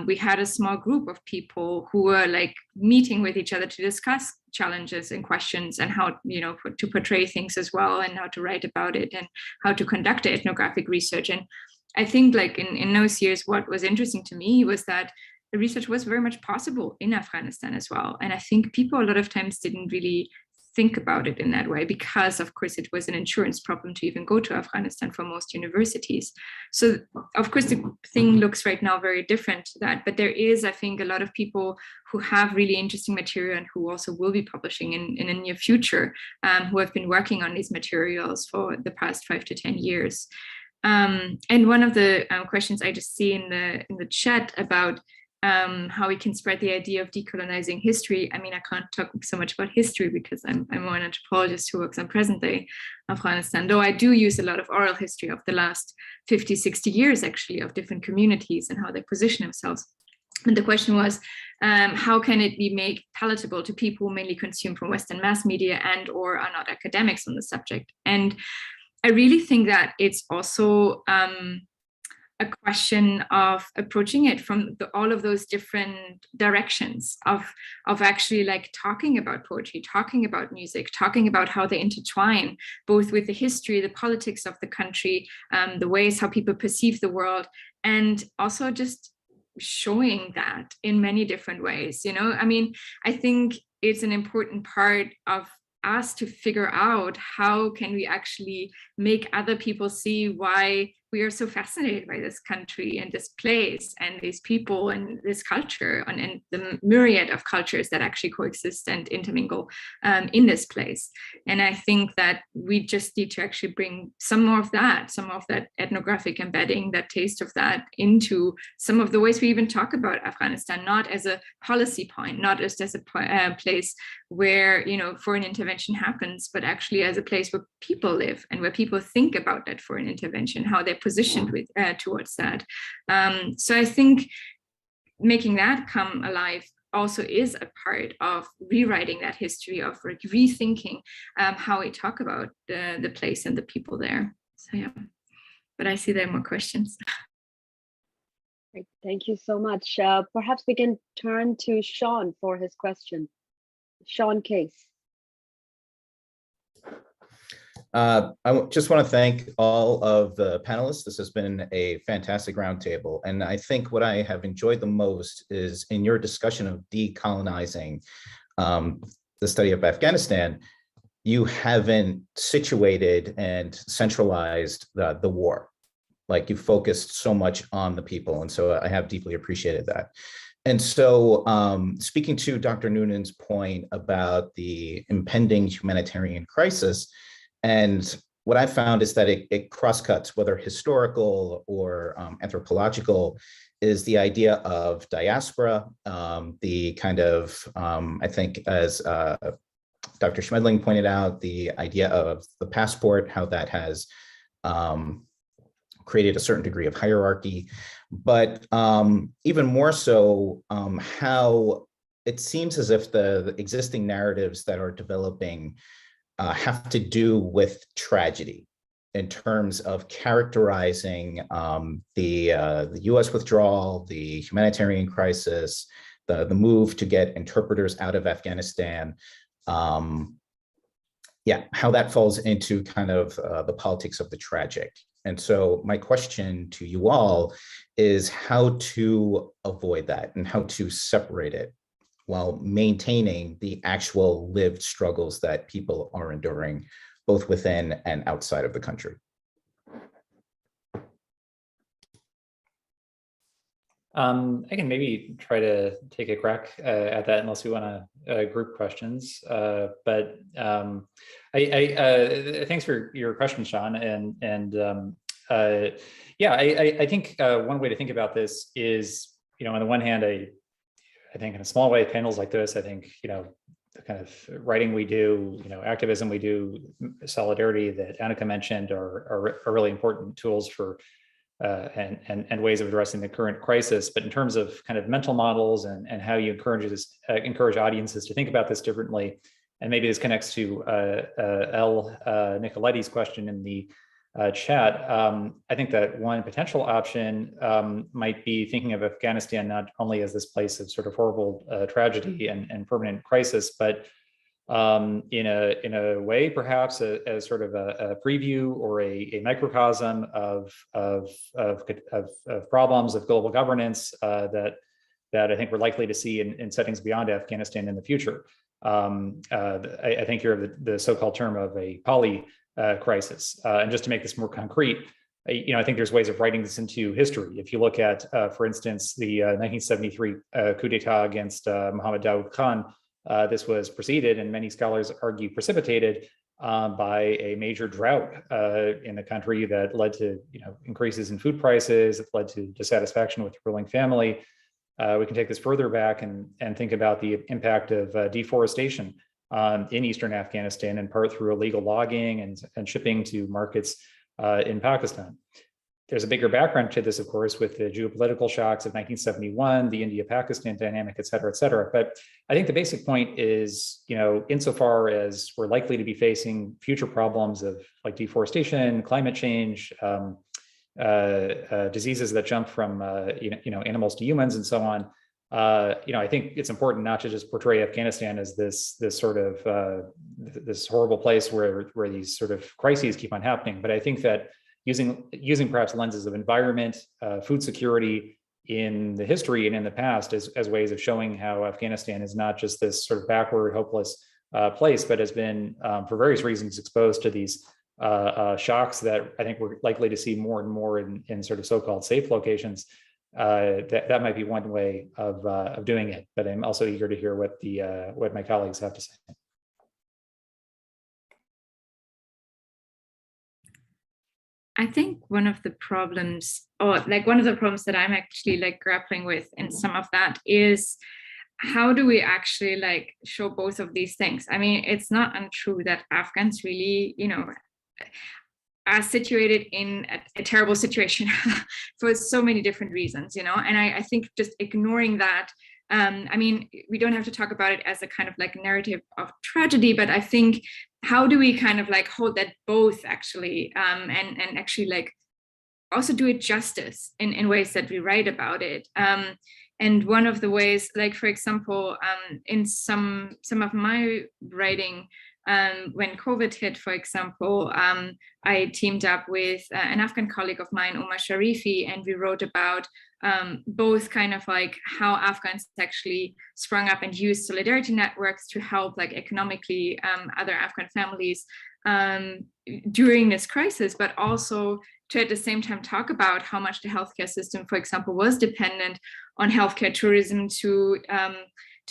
we had a small group of people who were like meeting with each other to discuss challenges and questions and how, to portray things as well, and how to write about it and how to conduct the ethnographic research. And I think like in those years, what was interesting to me was that the research was very much possible in Afghanistan as well. And I think people a lot of times didn't really think about it in that way, because of course it was an insurance problem to even go to Afghanistan for most universities. So of course the thing looks right now very different to that, but there is, I think, a lot of people who have really interesting material and who also will be publishing in a near future, who have been working on these materials for the past 5 to 10 years. And one of the questions I just see in the chat about how we can spread the idea of decolonizing history. I mean, I can't talk so much about history because I'm more an anthropologist who works on present day Afghanistan, though I do use a lot of oral history of the last 50, 60 years, actually, of different communities and how they position themselves. And the question was, how can it be made palatable to people who mainly consume from Western mass media and or are not academics on the subject? And I really think that it's also a question of approaching it from all of those different directions of actually like talking about poetry, talking about music, talking about how they intertwine both with the history, the politics of the country, the ways how people perceive the world, and also just showing that in many different ways. You know, I mean, I think it's an important part of us to figure out how can we actually make other people see why we are so fascinated by this country and this place and these people and this culture and the myriad of cultures that actually coexist and intermingle in this place. And I think that we just need to actually bring some of that ethnographic embedding, that taste of that into some of the ways we even talk about Afghanistan, not as a policy point, not just as a place where, you know, foreign intervention happens, but actually as a place where people live and where people think about that foreign intervention, how they're positioned with towards that. So I think making that come alive also is a part of rewriting that history, of rethinking how we talk about the place and the people there. So yeah, but I see there are more questions. Great. Thank you so much. Perhaps we can turn to Sean for his question. Sean Case. I just want to thank all of the panelists. This has been a fantastic roundtable. And I think what I have enjoyed the most is in your discussion of decolonizing the study of Afghanistan, you haven't situated and centralized the war. Like, you focused so much on the people. And so I have deeply appreciated that. And so speaking to Dr. Nunan's point about the impending humanitarian crisis, and what I found is that it crosscuts, whether historical or anthropological, is the idea of diaspora, the kind of, I think, as Dr. Schmeding pointed out, the idea of the passport, how that has created a certain degree of hierarchy, but even more so, how it seems as if the existing narratives that are developing have to do with tragedy in terms of characterizing the US withdrawal, the humanitarian crisis, the move to get interpreters out of Afghanistan, yeah, how that falls into kind of the politics of the tragic. And so my question to you all is how to avoid that and how to separate it while maintaining the actual lived struggles that people are enduring, both within and outside of the country. I can maybe try to take a crack at that, unless we want to group questions. But thanks for your question, Sean. And yeah, I think one way to think about this is, you know, on the one hand, I think in a small way, panels like this, I think, you know, the kind of writing we do, you know, activism we do, solidarity that Annika mentioned are really important tools for and ways of addressing the current crisis. But in terms of kind of mental models and how you encourage audiences to think about this differently, and maybe this connects to Nicoletti's question in the chat, I think that one potential option might be thinking of Afghanistan not only as this place of sort of horrible tragedy and permanent crisis, but in a way, perhaps as sort of a preview or a microcosm of problems of global governance that I think we're likely to see in settings beyond Afghanistan in the future. I think you're of the so-called term of a poly crisis. And just to make this more concrete, I think there's ways of writing this into history. If you look at, for instance, the 1973 coup d'etat against Mohammed Daoud Khan, this was preceded, and many scholars argue precipitated by a major drought in the country that led to increases in food prices. It led to dissatisfaction with the ruling family. We can take this further back and think about the impact of deforestation in eastern Afghanistan, in part through illegal logging and shipping to markets in Pakistan. There's a bigger background to this, of course, with the geopolitical shocks of 1971, the India-Pakistan dynamic, et cetera, et cetera. But I think the basic point is, insofar as we're likely to be facing future problems of like deforestation, climate change, diseases that jump from animals to humans, and so on. I think it's important not to just portray Afghanistan as this sort of this horrible place where these sort of crises keep on happening. But I think that using perhaps lenses of environment, food security in the history and in the past as ways of showing how Afghanistan is not just this sort of backward, hopeless place, but has been, for various reasons, exposed to these shocks that I think we're likely to see more and more in sort of so-called safe locations. That might be one way of doing it, but I'm also eager to hear what my colleagues have to say. I think one of the problems, that I'm actually like grappling with in some of that is, how do we actually like show both of these things? I mean, it's not untrue that Afghans really, are situated in a terrible situation for so many different reasons, and I think just ignoring that, I mean, we don't have to talk about it as a kind of like narrative of tragedy, but I think, how do we kind of like hold that both actually, and actually like also do it justice in ways that we write about it. And one of the ways, like, for example, in some of my writing, when COVID hit, for example, I teamed up with an Afghan colleague of mine, Omar Sharifi, and we wrote about both kind of like how Afghans actually sprung up and used solidarity networks to help like economically other Afghan families during this crisis, but also to at the same time talk about how much the healthcare system, for example, was dependent on healthcare tourism to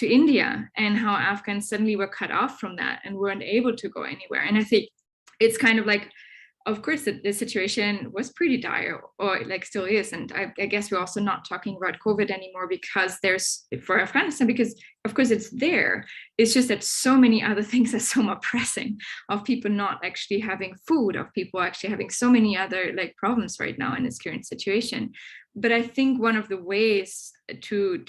India, and how Afghans suddenly were cut off from that and weren't able to go anywhere. And I think it's kind of like, of course, the situation was pretty dire, or like still is. And I guess we're also not talking about COVID anymore because for Afghanistan, because of course it's there. It's just that so many other things are so more pressing, of people not actually having food, of people actually having so many other like problems right now in this current situation. But I think one of the ways to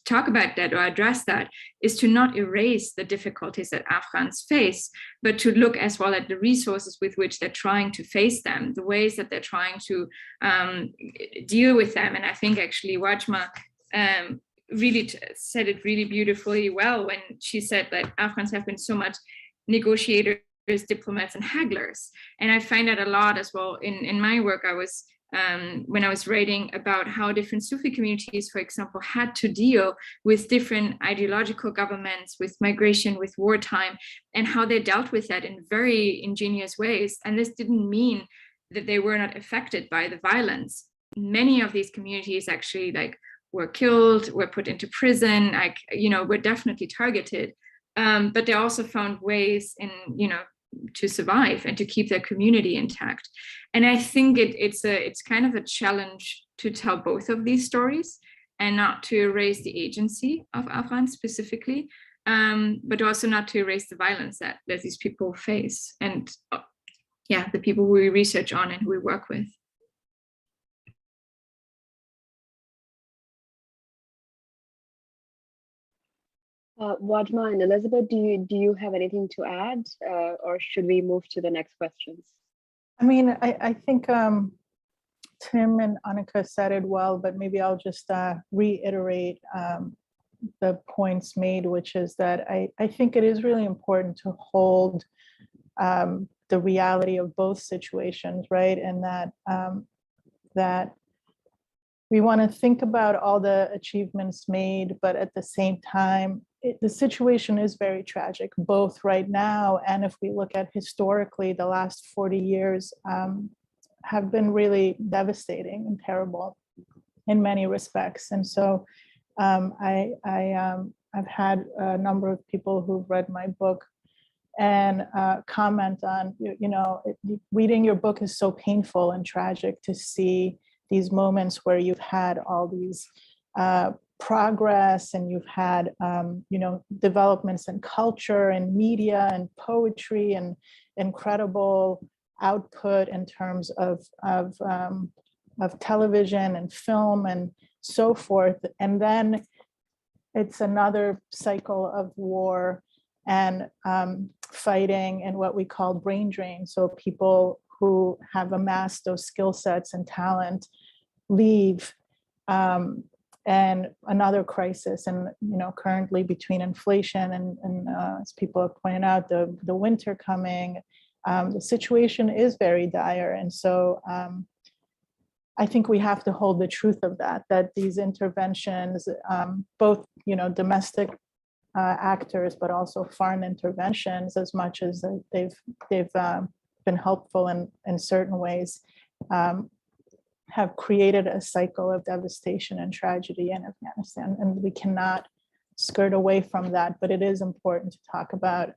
talk about that or address that is to not erase the difficulties that Afghans face, but to look as well at the resources with which they're trying to face them, the ways that they're trying to deal with them. And I think actually Wazmah really said it really beautifully well when she said that Afghans have been so much negotiators, diplomats, and hagglers. And I find that a lot as well in my work. When I was writing about how different Sufi communities, for example, had to deal with different ideological governments, with migration, with wartime, and how they dealt with that in very ingenious ways. And this didn't mean that they were not affected by the violence. Many of these communities actually were killed, were put into prison, were definitely targeted. But they also found ways to survive and to keep their community intact. And I think it's kind of a challenge to tell both of these stories and not to erase the agency of Afghans specifically, but also not to erase the violence that these people face, and the people who we research on and who we work with. Wazmah and Elisabeth, do you have anything to add, or should we move to the next questions? I mean, I think Tim and Annika said it well, but maybe I'll just reiterate the points made, which is that I think it is really important to hold the reality of both situations, right? And that we want to think about all the achievements made, but at the same time, the situation is very tragic, both right now and if we look at historically, the last 40 years have been really devastating and terrible in many respects. And so I've had a number of people who've read my book and comment on, reading your book is so painful and tragic to see these moments where you've had all these progress and you've had, developments in culture and media and poetry and incredible output in terms of television and film and so forth. And then it's another cycle of war and fighting and what we call brain drain. So people who have amassed those skill sets and talent leave, and another crisis. And currently between inflation and as people have pointed out, the winter coming, the situation is very dire. And so I think we have to hold the truth of that these interventions, both domestic actors, but also foreign interventions, as much as they've been helpful in certain ways, have created a cycle of devastation and tragedy in Afghanistan, and we cannot skirt away from that. But it is important to talk about,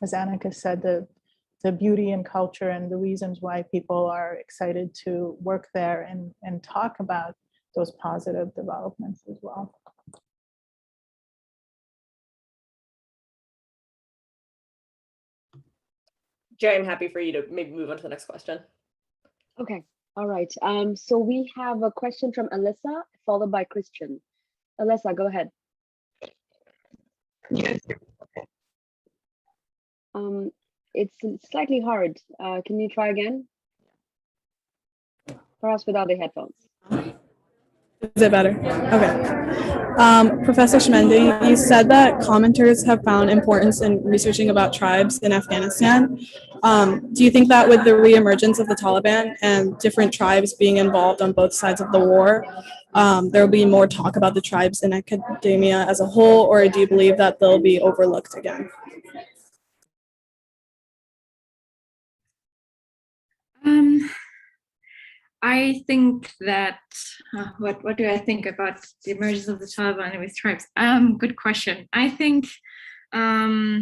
as Annika said, the beauty and culture and the reasons why people are excited to work there and talk about those positive developments as well. Jay, I'm happy for you to maybe move on to the next question. Okay, all right. So we have a question from Alyssa, followed by Christian. Alyssa, go ahead. Yes. It's slightly hard. Can you try again? Perhaps without the headphones. Is it better? Okay. Professor Schmeding, you said that commenters have found importance in researching about tribes in Afghanistan. Do you think that with the reemergence of the Taliban and different tribes being involved on both sides of the war, there will be more talk about the tribes in academia as a whole, or do you believe that they'll be overlooked again? I think that, what do I think about the emergence of the Taliban with tribes? Good question. I think I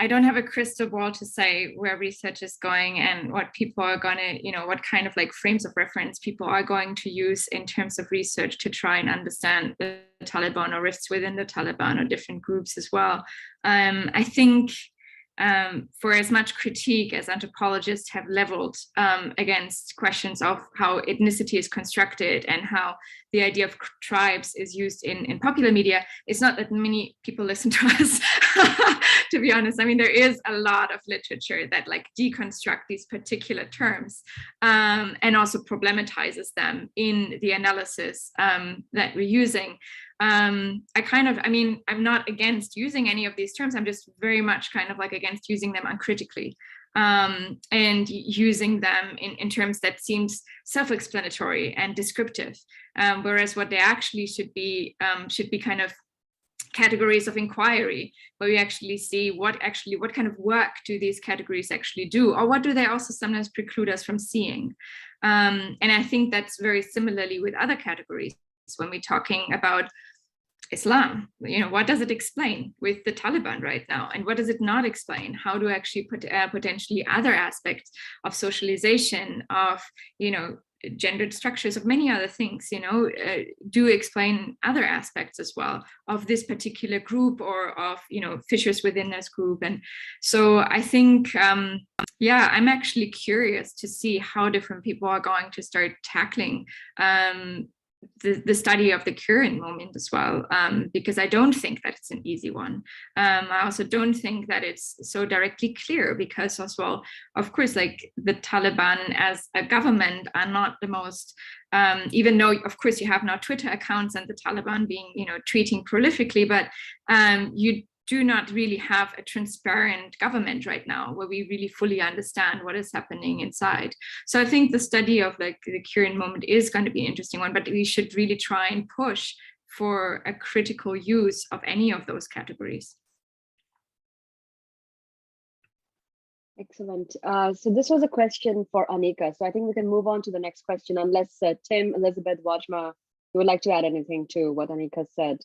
don't have a crystal ball to say where research is going and what people are gonna, what kind of like frames of reference people are going to use in terms of research to try and understand the Taliban or rifts within the Taliban or different groups as well. I think for as much critique as anthropologists have leveled against questions of how ethnicity is constructed and how the idea of tribes is used in popular media, it's not that many people listen to us, to be honest. I mean, there is a lot of literature that like deconstruct these particular terms and also problematizes them in the analysis that we're using. I'm not against using any of these terms. I'm just very much kind of like against using them uncritically and using them in terms that seems self-explanatory and descriptive, whereas what they actually should be kind of categories of inquiry, where we actually see what kind of work do these categories actually do, or what do they also sometimes preclude us from seeing. And I think that's very similarly with other categories. When we're talking about Islam, what does it explain with the Taliban right now, and what does it not explain? How do actually potentially other aspects of socialization, of gendered structures, of many other things, do explain other aspects as well of this particular group or of fissures within this group. And so I think I'm actually curious to see how different people are going to start tackling the study of the current moment as well, because I don't think that it's an easy one. I also don't think that it's so directly clear, because as well, of course, like the Taliban as a government are not the most, even though of course you have now Twitter accounts and the Taliban being, tweeting prolifically, but you do not really have a transparent government right now where we really fully understand what is happening inside. So I think the study of like the Qarn moment is going to be an interesting one, but we should really try and push for a critical use of any of those categories. Excellent. So this was a question for Annika. So I think we can move on to the next question, unless Tim, Elisabeth, Wazmah, you would like to add anything to what Annika said.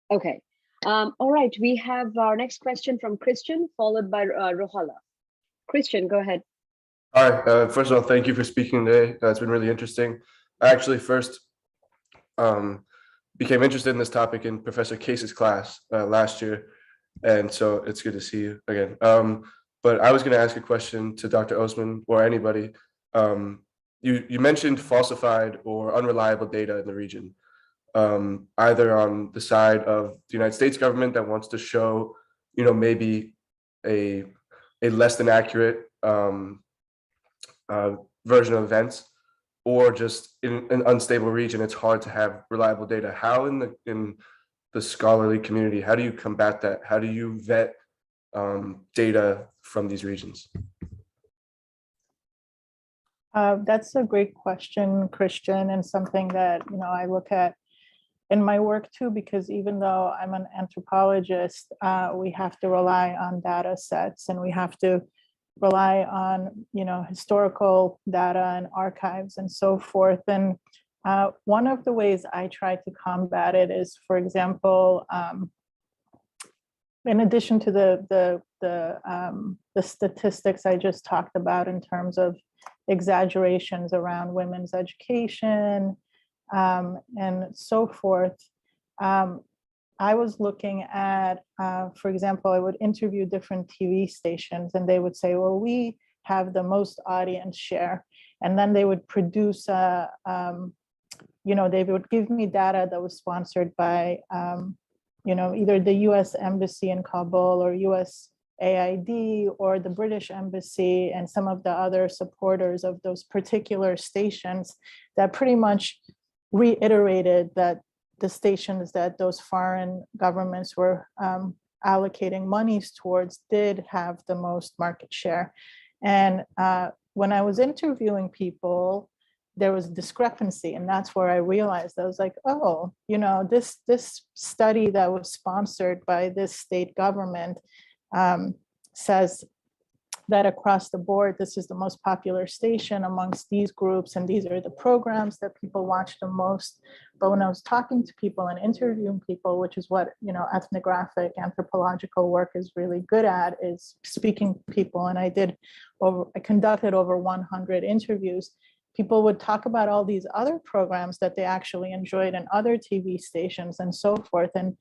Okay. All right. We have our next question from Christian, followed by Rohala. Christian, go ahead. All right. First of all, thank you for speaking today. It's been really interesting. I actually first became interested in this topic in Professor Case's class last year. And so it's good to see you again. But I was going to ask a question to Dr. Osman or anybody. You mentioned falsified or unreliable data in the region, either on the side of the United States government that wants to show, maybe a less than accurate version of events, or just in an unstable region, it's hard to have reliable data. How in the scholarly community, how do you combat that? How do you vet data from these regions? That's a great question, Christian, and something that I look at in my work too, because even though I'm an anthropologist, we have to rely on data sets, and we have to rely on historical data and archives and so forth. And one of the ways I try to combat it is, for example, in addition to the statistics I just talked about in terms of exaggerations around women's education and so forth, I was looking at, for example, I would interview different TV stations, and they would say, well, we have the most audience share. And then they would produce they would give me data that was sponsored by, either the US Embassy in Kabul or USAID or the British Embassy and some of the other supporters of those particular stations that pretty much reiterated that the stations that those foreign governments were allocating monies towards did have the most market share. And when I was interviewing people, there was discrepancy, and that's where I realized, I was like, oh, this study that was sponsored by this state government says that across the board, this is the most popular station amongst these groups, and these are the programs that people watch the most. But when I was talking to people and interviewing people, which is what ethnographic anthropological work is really good at, is speaking to people, and I conducted over 100 interviews. People would talk about all these other programs that they actually enjoyed in other TV stations and so forth. And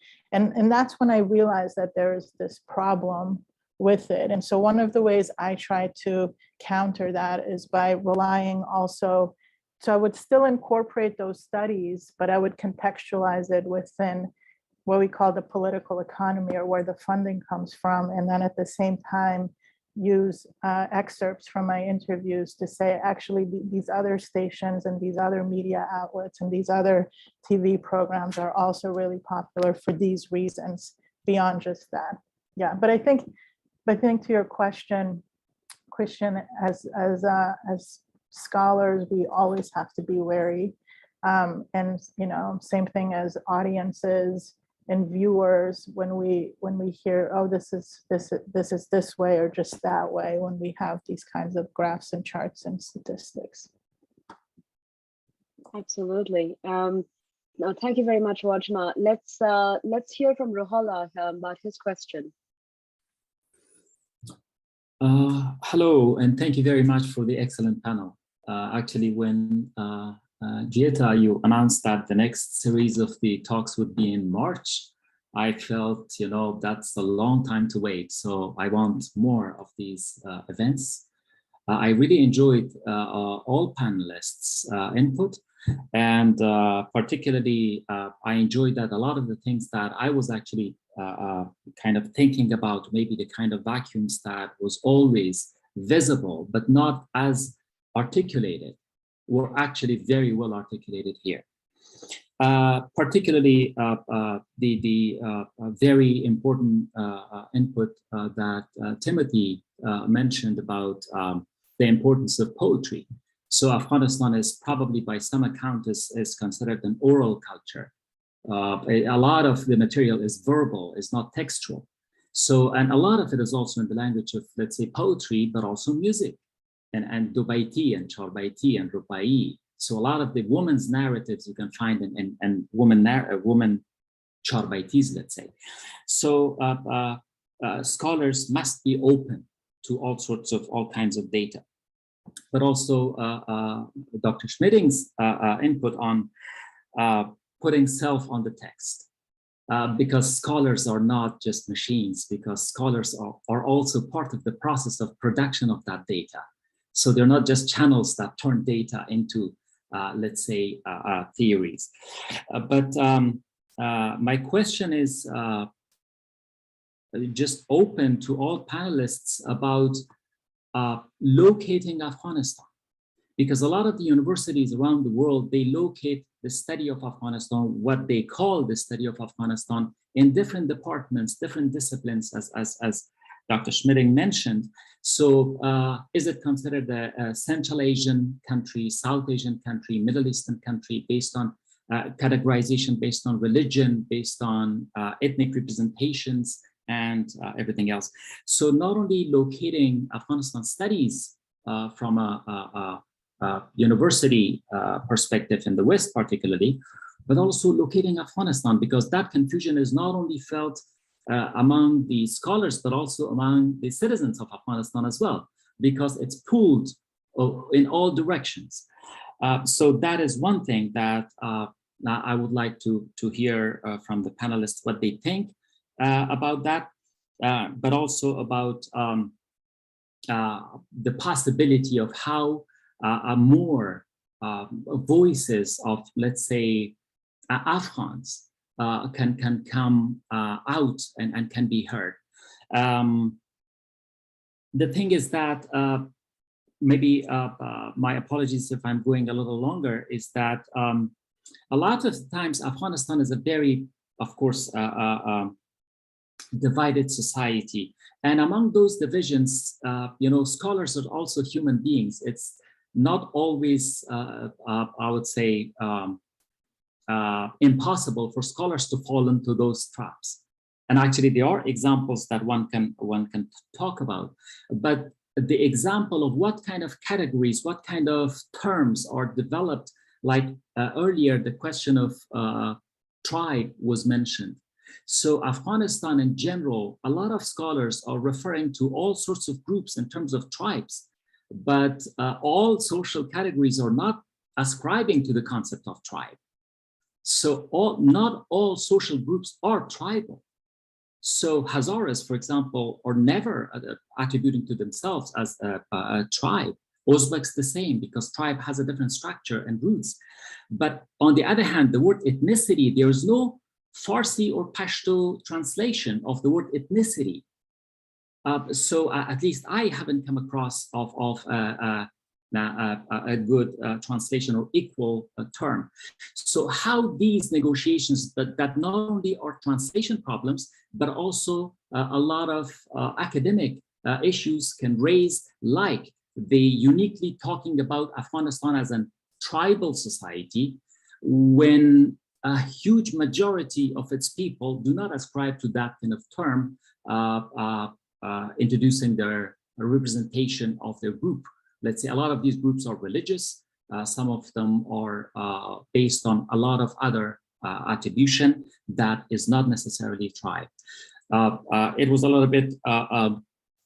that's when I realized that there is this problem with it. And so one of the ways I try to counter that is by relying also, so I would still incorporate those studies, but I would contextualize it within what we call the political economy, or where the funding comes from. And then at the same time, use excerpts from my interviews to say, actually, these other stations and these other media outlets and these other TV programs are also really popular for these reasons, beyond just that. Yeah, but I think to your question, Christian, as scholars, we always have to be wary. And same thing as audiences and viewers, when we hear, oh, this is this way or just that way, when we have these kinds of graphs and charts and statistics. Absolutely. No, thank you very much, Wazmah. Let's hear from Rohala about his question. Hello, and thank you very much for the excellent panel. Actually, when Jayita, you announced that the next series of the talks would be in March, I felt, that's a long time to wait. So I want more of these events. I really enjoyed all panelists' input, and particularly I enjoyed that a lot of the things that I was actually kind of thinking about, maybe the kind of vacuums that was always visible, but not as articulated, were actually very well articulated here. particularly the very important input that Timothy mentioned about the importance of poetry. So Afghanistan is probably, by some account, is considered an oral culture. A lot of the material is verbal, is not textual. So, and a lot of it is also in the language of, let's say, poetry, but also music, and dubaiti and charbaiti and rubai. So a lot of the women's narratives you can find in woman charbaitis, let's say. So scholars must be open to all kinds of data, but also Dr. Schmeding's input on putting self on the text, because scholars are not just machines, because scholars are also part of the process of production of that data. So they're not just channels that turn data into let's say, theories. But my question is just open to all panelists about locating Afghanistan, because a lot of the universities around the world, they locate the study of Afghanistan, what they call the study of Afghanistan, in different departments, different disciplines, as Dr. Schmeding mentioned. So is it considered a Central Asian country, South Asian country, Middle Eastern country, based on categorization, based on religion, based on ethnic representations, and everything else? So not only locating Afghanistan studies from a university perspective in the West particularly, but also locating Afghanistan, because that confusion is not only felt among the scholars, but also among the citizens of Afghanistan as well, because it's pulled in all directions. So that is one thing that I would like to hear from the panelists, what they think about that, but also about the possibility of how more voices of, let's say, Afghans can come out and can be heard. The thing is that maybe my apologies if I'm going a little longer, is that a lot of times Afghanistan is a very, of course, divided society. And among those divisions, you know, scholars are also human beings. It's not always, I would say, impossible for scholars to fall into those traps. And actually, there are examples that one can talk about. But the example of what kind of categories, what kind of terms are developed, like earlier, the question of tribe was mentioned. So Afghanistan in general, a lot of scholars are referring to all sorts of groups in terms of tribes, but all social categories are not ascribing to the concept of tribe. So not all social groups are tribal. So Hazaras, for example, are never attributing to themselves as a tribe. Uzbeks the same, because tribe has a different structure and roots. But on the other hand, the word ethnicity, there is no Farsi or Pashto translation of the word ethnicity. So at least I haven't come across of a good translation or equal term. So how these negotiations that not only are translation problems, but also a lot of academic issues can raise, like the uniquely talking about Afghanistan as a tribal society, when a huge majority of its people do not ascribe to that kind of term, introducing their representation of their group. Let's say a lot of these groups are religious. Some of them are based on a lot of other attribution that is not necessarily tribe. It was a little bit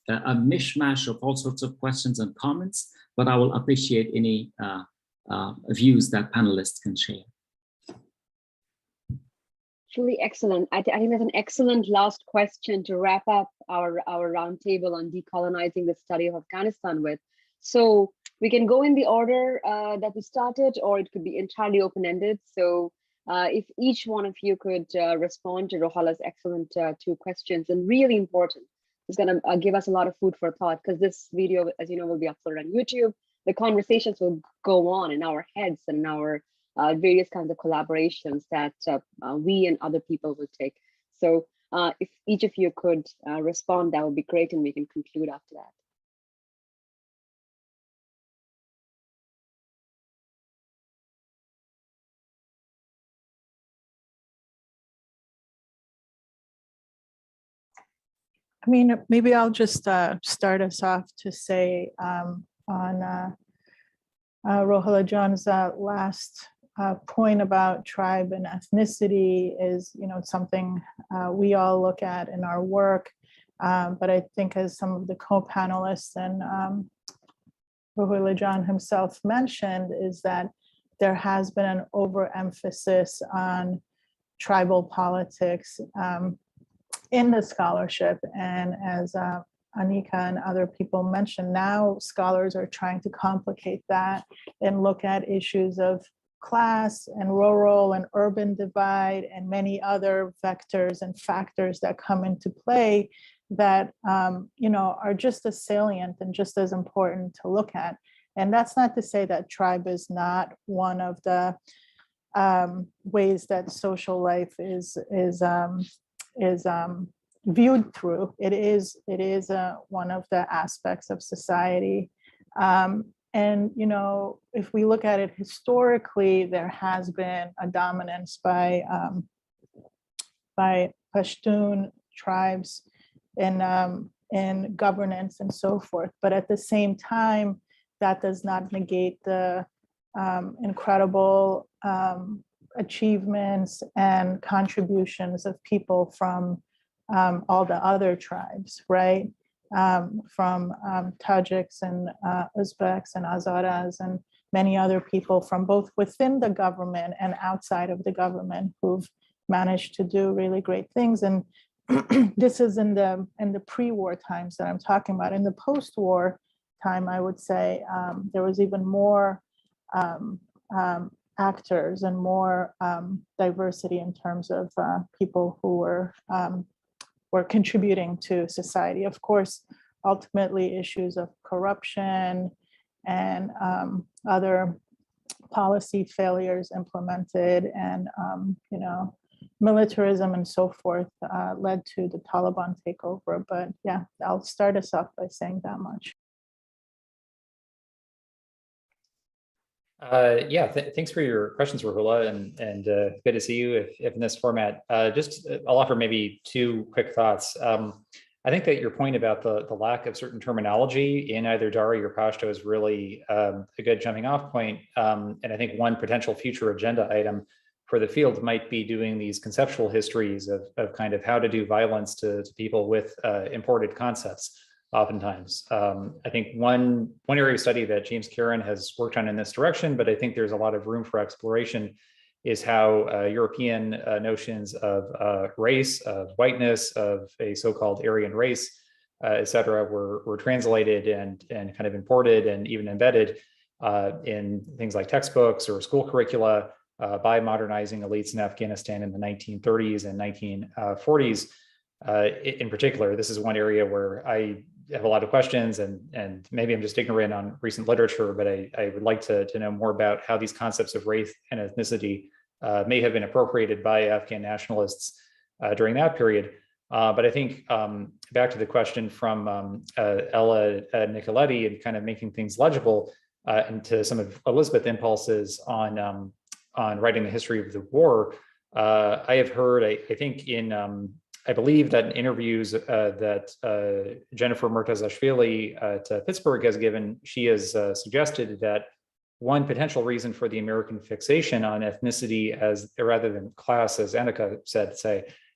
a mishmash of all sorts of questions and comments, but I will appreciate any views that panelists can share. Truly excellent. I think that's an excellent last question to wrap up our roundtable on decolonizing the study of Afghanistan with. So we can go in the order that we started, or it could be entirely open-ended. So if each one of you could respond to Rohala's excellent two questions, and really important, it's going to give us a lot of food for thought, because this video, as you know, will be uploaded on YouTube. The conversations will go on in our heads and in our various kinds of collaborations that we and other people will take. So if each of you could respond, that would be great, and we can conclude after that. I mean, maybe I'll just start us off to say on Rohala John's last point about tribe and ethnicity is, something we all look at in our work. But I think, as some of the co-panelists and Rohala John himself mentioned, is that there has been an overemphasis on tribal politics in the scholarship. And as Annika and other people mentioned, now scholars are trying to complicate that and look at issues of class and rural and urban divide and many other vectors and factors that come into play that are just as salient and just as important to look at. And that's not to say that tribe is not one of the ways that social life is viewed through. It is one of the aspects of society. And if we look at it historically, there has been a dominance by Pashtun tribes in governance and so forth. But at the same time, that does not negate the incredible achievements and contributions of people from all the other tribes, right? From Tajiks and Uzbeks and Hazaras and many other people from both within the government and outside of the government who've managed to do really great things. And this is in the pre-war times that I'm talking about. In the post-war time, I would say there was even more actors and more diversity in terms of people who were contributing to society. Of course, ultimately issues of corruption and other policy failures implemented and militarism and so forth led to the Taliban takeover. But yeah, I'll start us off by saying that much. Thanks for your questions, Rohala, and good to see you if in this format. I'll offer maybe two quick thoughts. I think that your point about the lack of certain terminology in either Dari or Pashto is really a good jumping off point. And I think one potential future agenda item for the field might be doing these conceptual histories of kind of how to do violence to people with imported concepts. Oftentimes, I think one area of study that James Qarn has worked on in this direction, but I think there's a lot of room for exploration, is how European notions of race, of whiteness, of a so-called Aryan race, et cetera, were translated and kind of imported and even embedded in things like textbooks or school curricula by modernizing elites in Afghanistan in the 1930s and 1940s. In particular, this is one area where I have a lot of questions, and maybe I'm just ignorant on recent literature, but I would like to know more about how these concepts of race and ethnicity may have been appropriated by Afghan nationalists during that period. But I think back to the question from Ella Nicoletti and kind of making things legible, and to some of Elisabeth's impulses on writing the history of the war, I have heard, I think I believe that in interviews that Jennifer Murtazashvili to Pittsburgh has given, she has suggested that one potential reason for the American fixation on ethnicity as rather than class, as Annika said,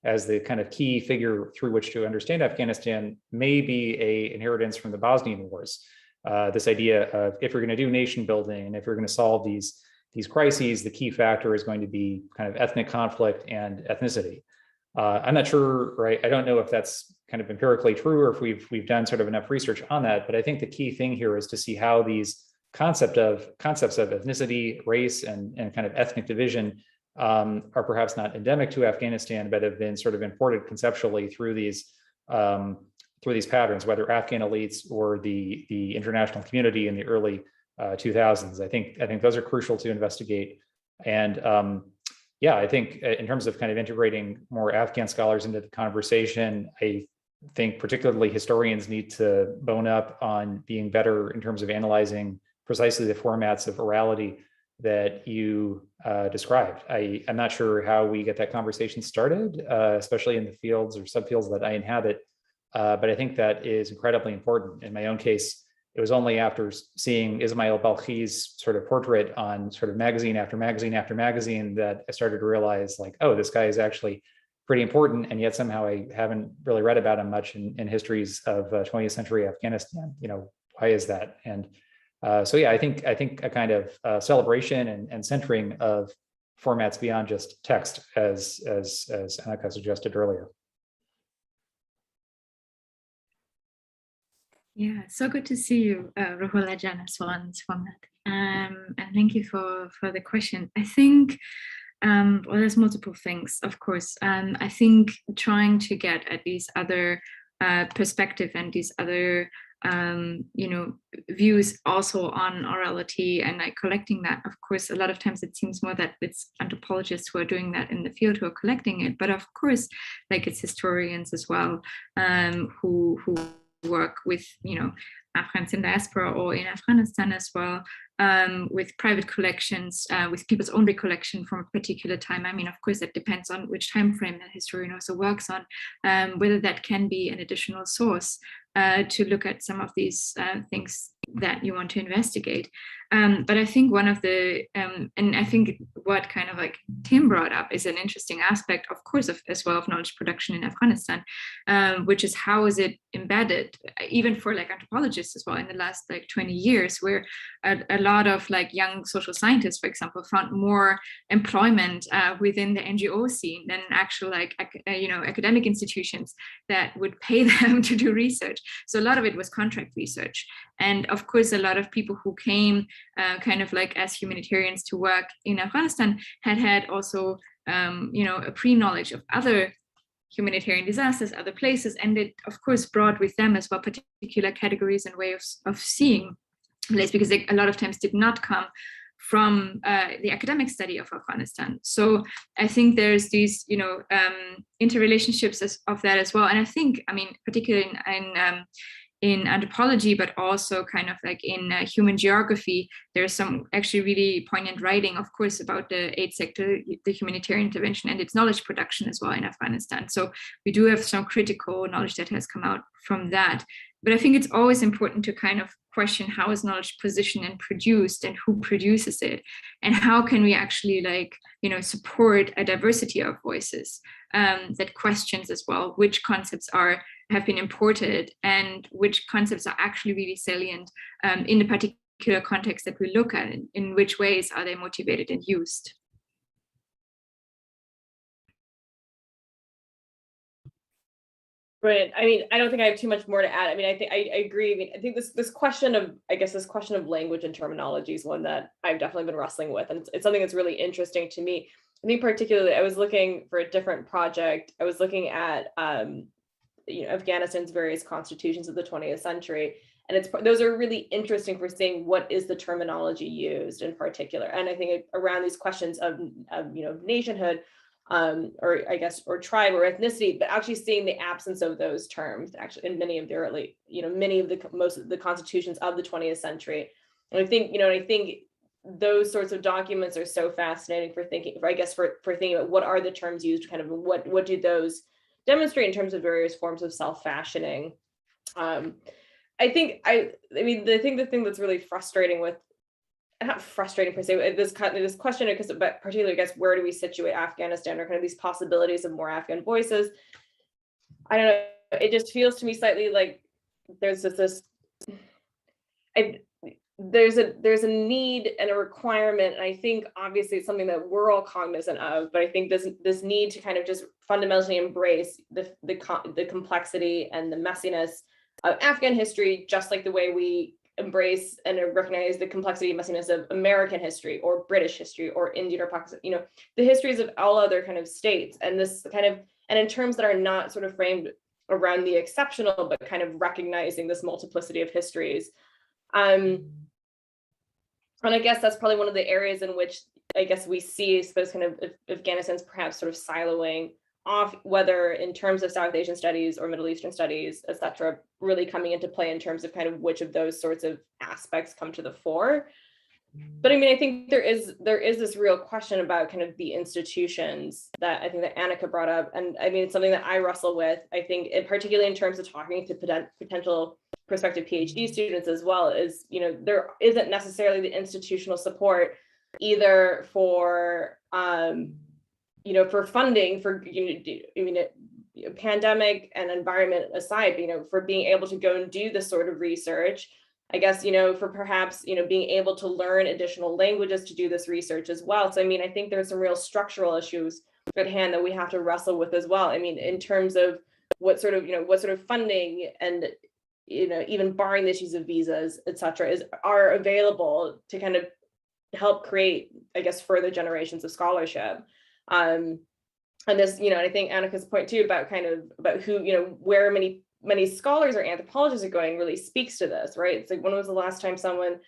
as the kind of key figure through which to understand Afghanistan may be an inheritance from the Bosnian Wars. This idea of, if you're going to do nation building and if you're going to solve these crises, the key factor is going to be kind of ethnic conflict and ethnicity. I'm not sure, right? I don't know if that's kind of empirically true or if we've done sort of enough research on that, but I think the key thing here is to see how these concepts of ethnicity, race, and kind of ethnic division are perhaps not endemic to Afghanistan, but have been sort of imported conceptually through these patterns, whether Afghan elites or the international community in the early 2000s. I think those are crucial to investigate. And yeah, I think in terms of kind of integrating more Afghan scholars into the conversation, I think particularly historians need to bone up on being better in terms of analyzing precisely the formats of orality that you described. I'm not sure how we get that conversation started, especially in the fields or subfields that I inhabit, but I think that is incredibly important. In my own case, it was only after seeing Ismail Balkhi's sort of portrait on sort of magazine after magazine after magazine that I started to realize, like, oh, this guy is actually pretty important, and yet somehow I haven't really read about him much in histories of 20th century Afghanistan. You know, why is that? And so yeah, I think a kind of celebration and centering of formats beyond just text, as Annika suggested earlier. Yeah, so good to see you, Ruhul Ajan, as well on this format. And thank you for the question. I think, well, there's multiple things, of course. I think trying to get at these other perspective and these other views also on orality and like collecting that. Of course, a lot of times it seems more that it's anthropologists who are doing that in the field who are collecting it, but of course, like it's historians as well who work with Afghans in diaspora or in Afghanistan as well, with private collections, with people's own recollection from a particular time. I mean, of course, that depends on which time frame the historian also works on, whether that can be an additional source to look at some of these things that you want to investigate. But I think one of the, and I think what kind of like Tim brought up is an interesting aspect, of course, as well of knowledge production in Afghanistan, which is how is it embedded, even for like anthropologists as well in the last like 20 years, where a lot of like young social scientists, for example, found more employment within the NGO scene than actual like, academic institutions that would pay them to do research. So a lot of it was contract research. And of course, a lot of people who came kind of like as humanitarians to work in Afghanistan had also, a pre-knowledge of other humanitarian disasters, other places. And it, of course, brought with them as well particular categories and ways of seeing place, because they a lot of times did not come from the academic study of Afghanistan. So I think there's these, interrelationships of that as well. And I think, I mean, particularly in anthropology, but also kind of like in human geography, there's some actually really poignant writing, of course, about the aid sector, the humanitarian intervention and its knowledge production as well in Afghanistan. So we do have some critical knowledge that has come out from that. But I think it's always important to kind of question how is knowledge positioned and produced and who produces it, and how can we actually support a diversity of voices that questions as well which concepts have been imported and which concepts are actually really salient in the particular context that we look at, in which ways are they motivated and used. Brilliant. I mean, I don't think I have too much more to add. I mean, I agree. I mean, I think this question of language and terminology is one that I've definitely been wrestling with, and it's something that's really interesting to me. I think particularly, I was looking for a different project. I was looking at Afghanistan's various constitutions of the 20th century, and those are really interesting for seeing what is the terminology used in particular. And I think around these questions of nationhood, or tribe or ethnicity, but actually seeing the absence of those terms actually in many of most of the constitutions of the 20th century. And I think those sorts of documents are so fascinating for thinking about what are the terms used, kind of what do those demonstrate in terms of various forms of self-fashioning. I think the thing that's really frustrating with, not frustrating per se, this question, but particularly, I guess, where do we situate Afghanistan, or kind of these possibilities of more Afghan voices? I don't know. It just feels to me slightly like there's a need and a requirement, and I think obviously it's something that we're all cognizant of, but I think this need to kind of just fundamentally embrace the complexity and the messiness of Afghan history, just like the way we embrace and recognize the complexity and messiness of American history or British history or Indian or Pakistan, the histories of all other kind of states, and this kind of, and in terms that are not sort of framed around the exceptional, but kind of recognizing this multiplicity of histories. And I guess that's probably one of the areas in which I guess we see, I suppose, kind of Afghanistan's perhaps sort of siloing off, whether in terms of South Asian studies or Middle Eastern studies, et cetera, really coming into play in terms of kind of which of those sorts of aspects come to the fore. But I mean, I think there is this real question about kind of the institutions that I think that Annika brought up. And I mean, it's something that I wrestle with, I think, particularly in terms of talking to potential prospective PhD students as well, is, you know, there isn't necessarily the institutional support either for, you know, for funding, for, you know, I mean, pandemic and environment aside, you know, for being able to go and do this sort of research. I guess, you know, for perhaps, you know, being able to learn additional languages to do this research as well. So, I mean, I think there's some real structural issues at hand that we have to wrestle with as well. I mean, in terms of what sort of, you know, what sort of funding and, you know, even barring the issues of visas, et cetera, are available to kind of help create, I guess, further generations of scholarship. And this, you know, I think Annika's point too about kind of about who, you know, where many scholars or anthropologists are going really speaks to this, right? It's like, when was the last time someone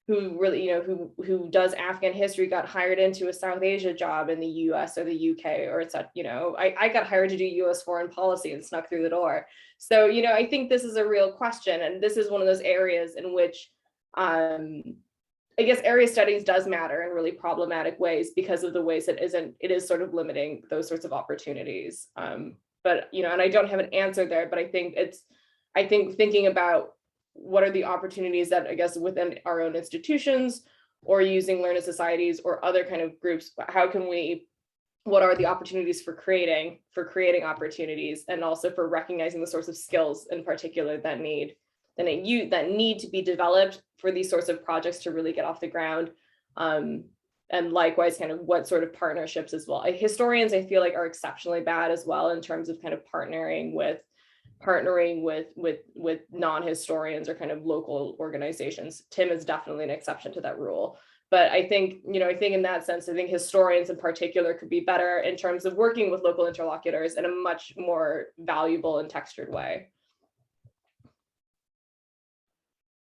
who really, you know, who does Afghan history got hired into a South Asia job in the US or the UK, or it's, you know, I got hired to do US foreign policy and snuck through the door. So, you know, I think this is a real question. And this is one of those areas in which, I guess, area studies does matter in really problematic ways because of the ways it is sort of limiting those sorts of opportunities. But, you know, and I don't have an answer there, but I think thinking about what are the opportunities that, I guess, within our own institutions or using learned societies or other kind of groups, what are the opportunities for creating opportunities, and also for recognizing the sorts of skills in particular that need to be developed for these sorts of projects to really get off the ground. And likewise, kind of what sort of partnerships as well. Historians, I feel like, are exceptionally bad as well in terms of kind of partnering with non-historians or kind of local organizations. Tim is definitely an exception to that rule. But I think, you know, in that sense, I think historians in particular could be better in terms of working with local interlocutors in a much more valuable and textured way.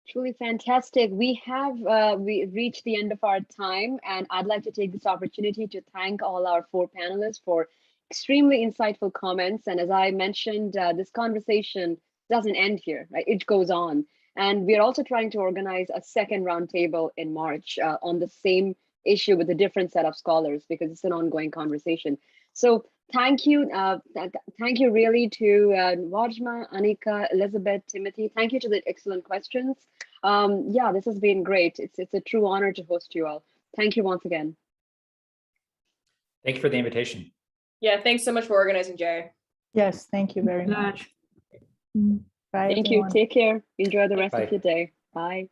Truly fantastic. We have reached the end of our time, and I'd like to take this opportunity to thank all our 4 panelists for extremely insightful comments. And as I mentioned, this conversation doesn't end here, right? It goes on. And we are also trying to organize a second roundtable in March on the same issue with a different set of scholars, because it's an ongoing conversation. So thank you really to Wazmah, Annika, Elisabeth, Timothy. Thank you to the excellent questions. Yeah, this has been great. It's a true honor to host you all. Thank you once again. Thank you for the invitation. Yeah, thanks so much for organizing, Jay. Yes, thank you very much. Bye, Thank everyone. you. Take care. Enjoy the rest of your day. Bye.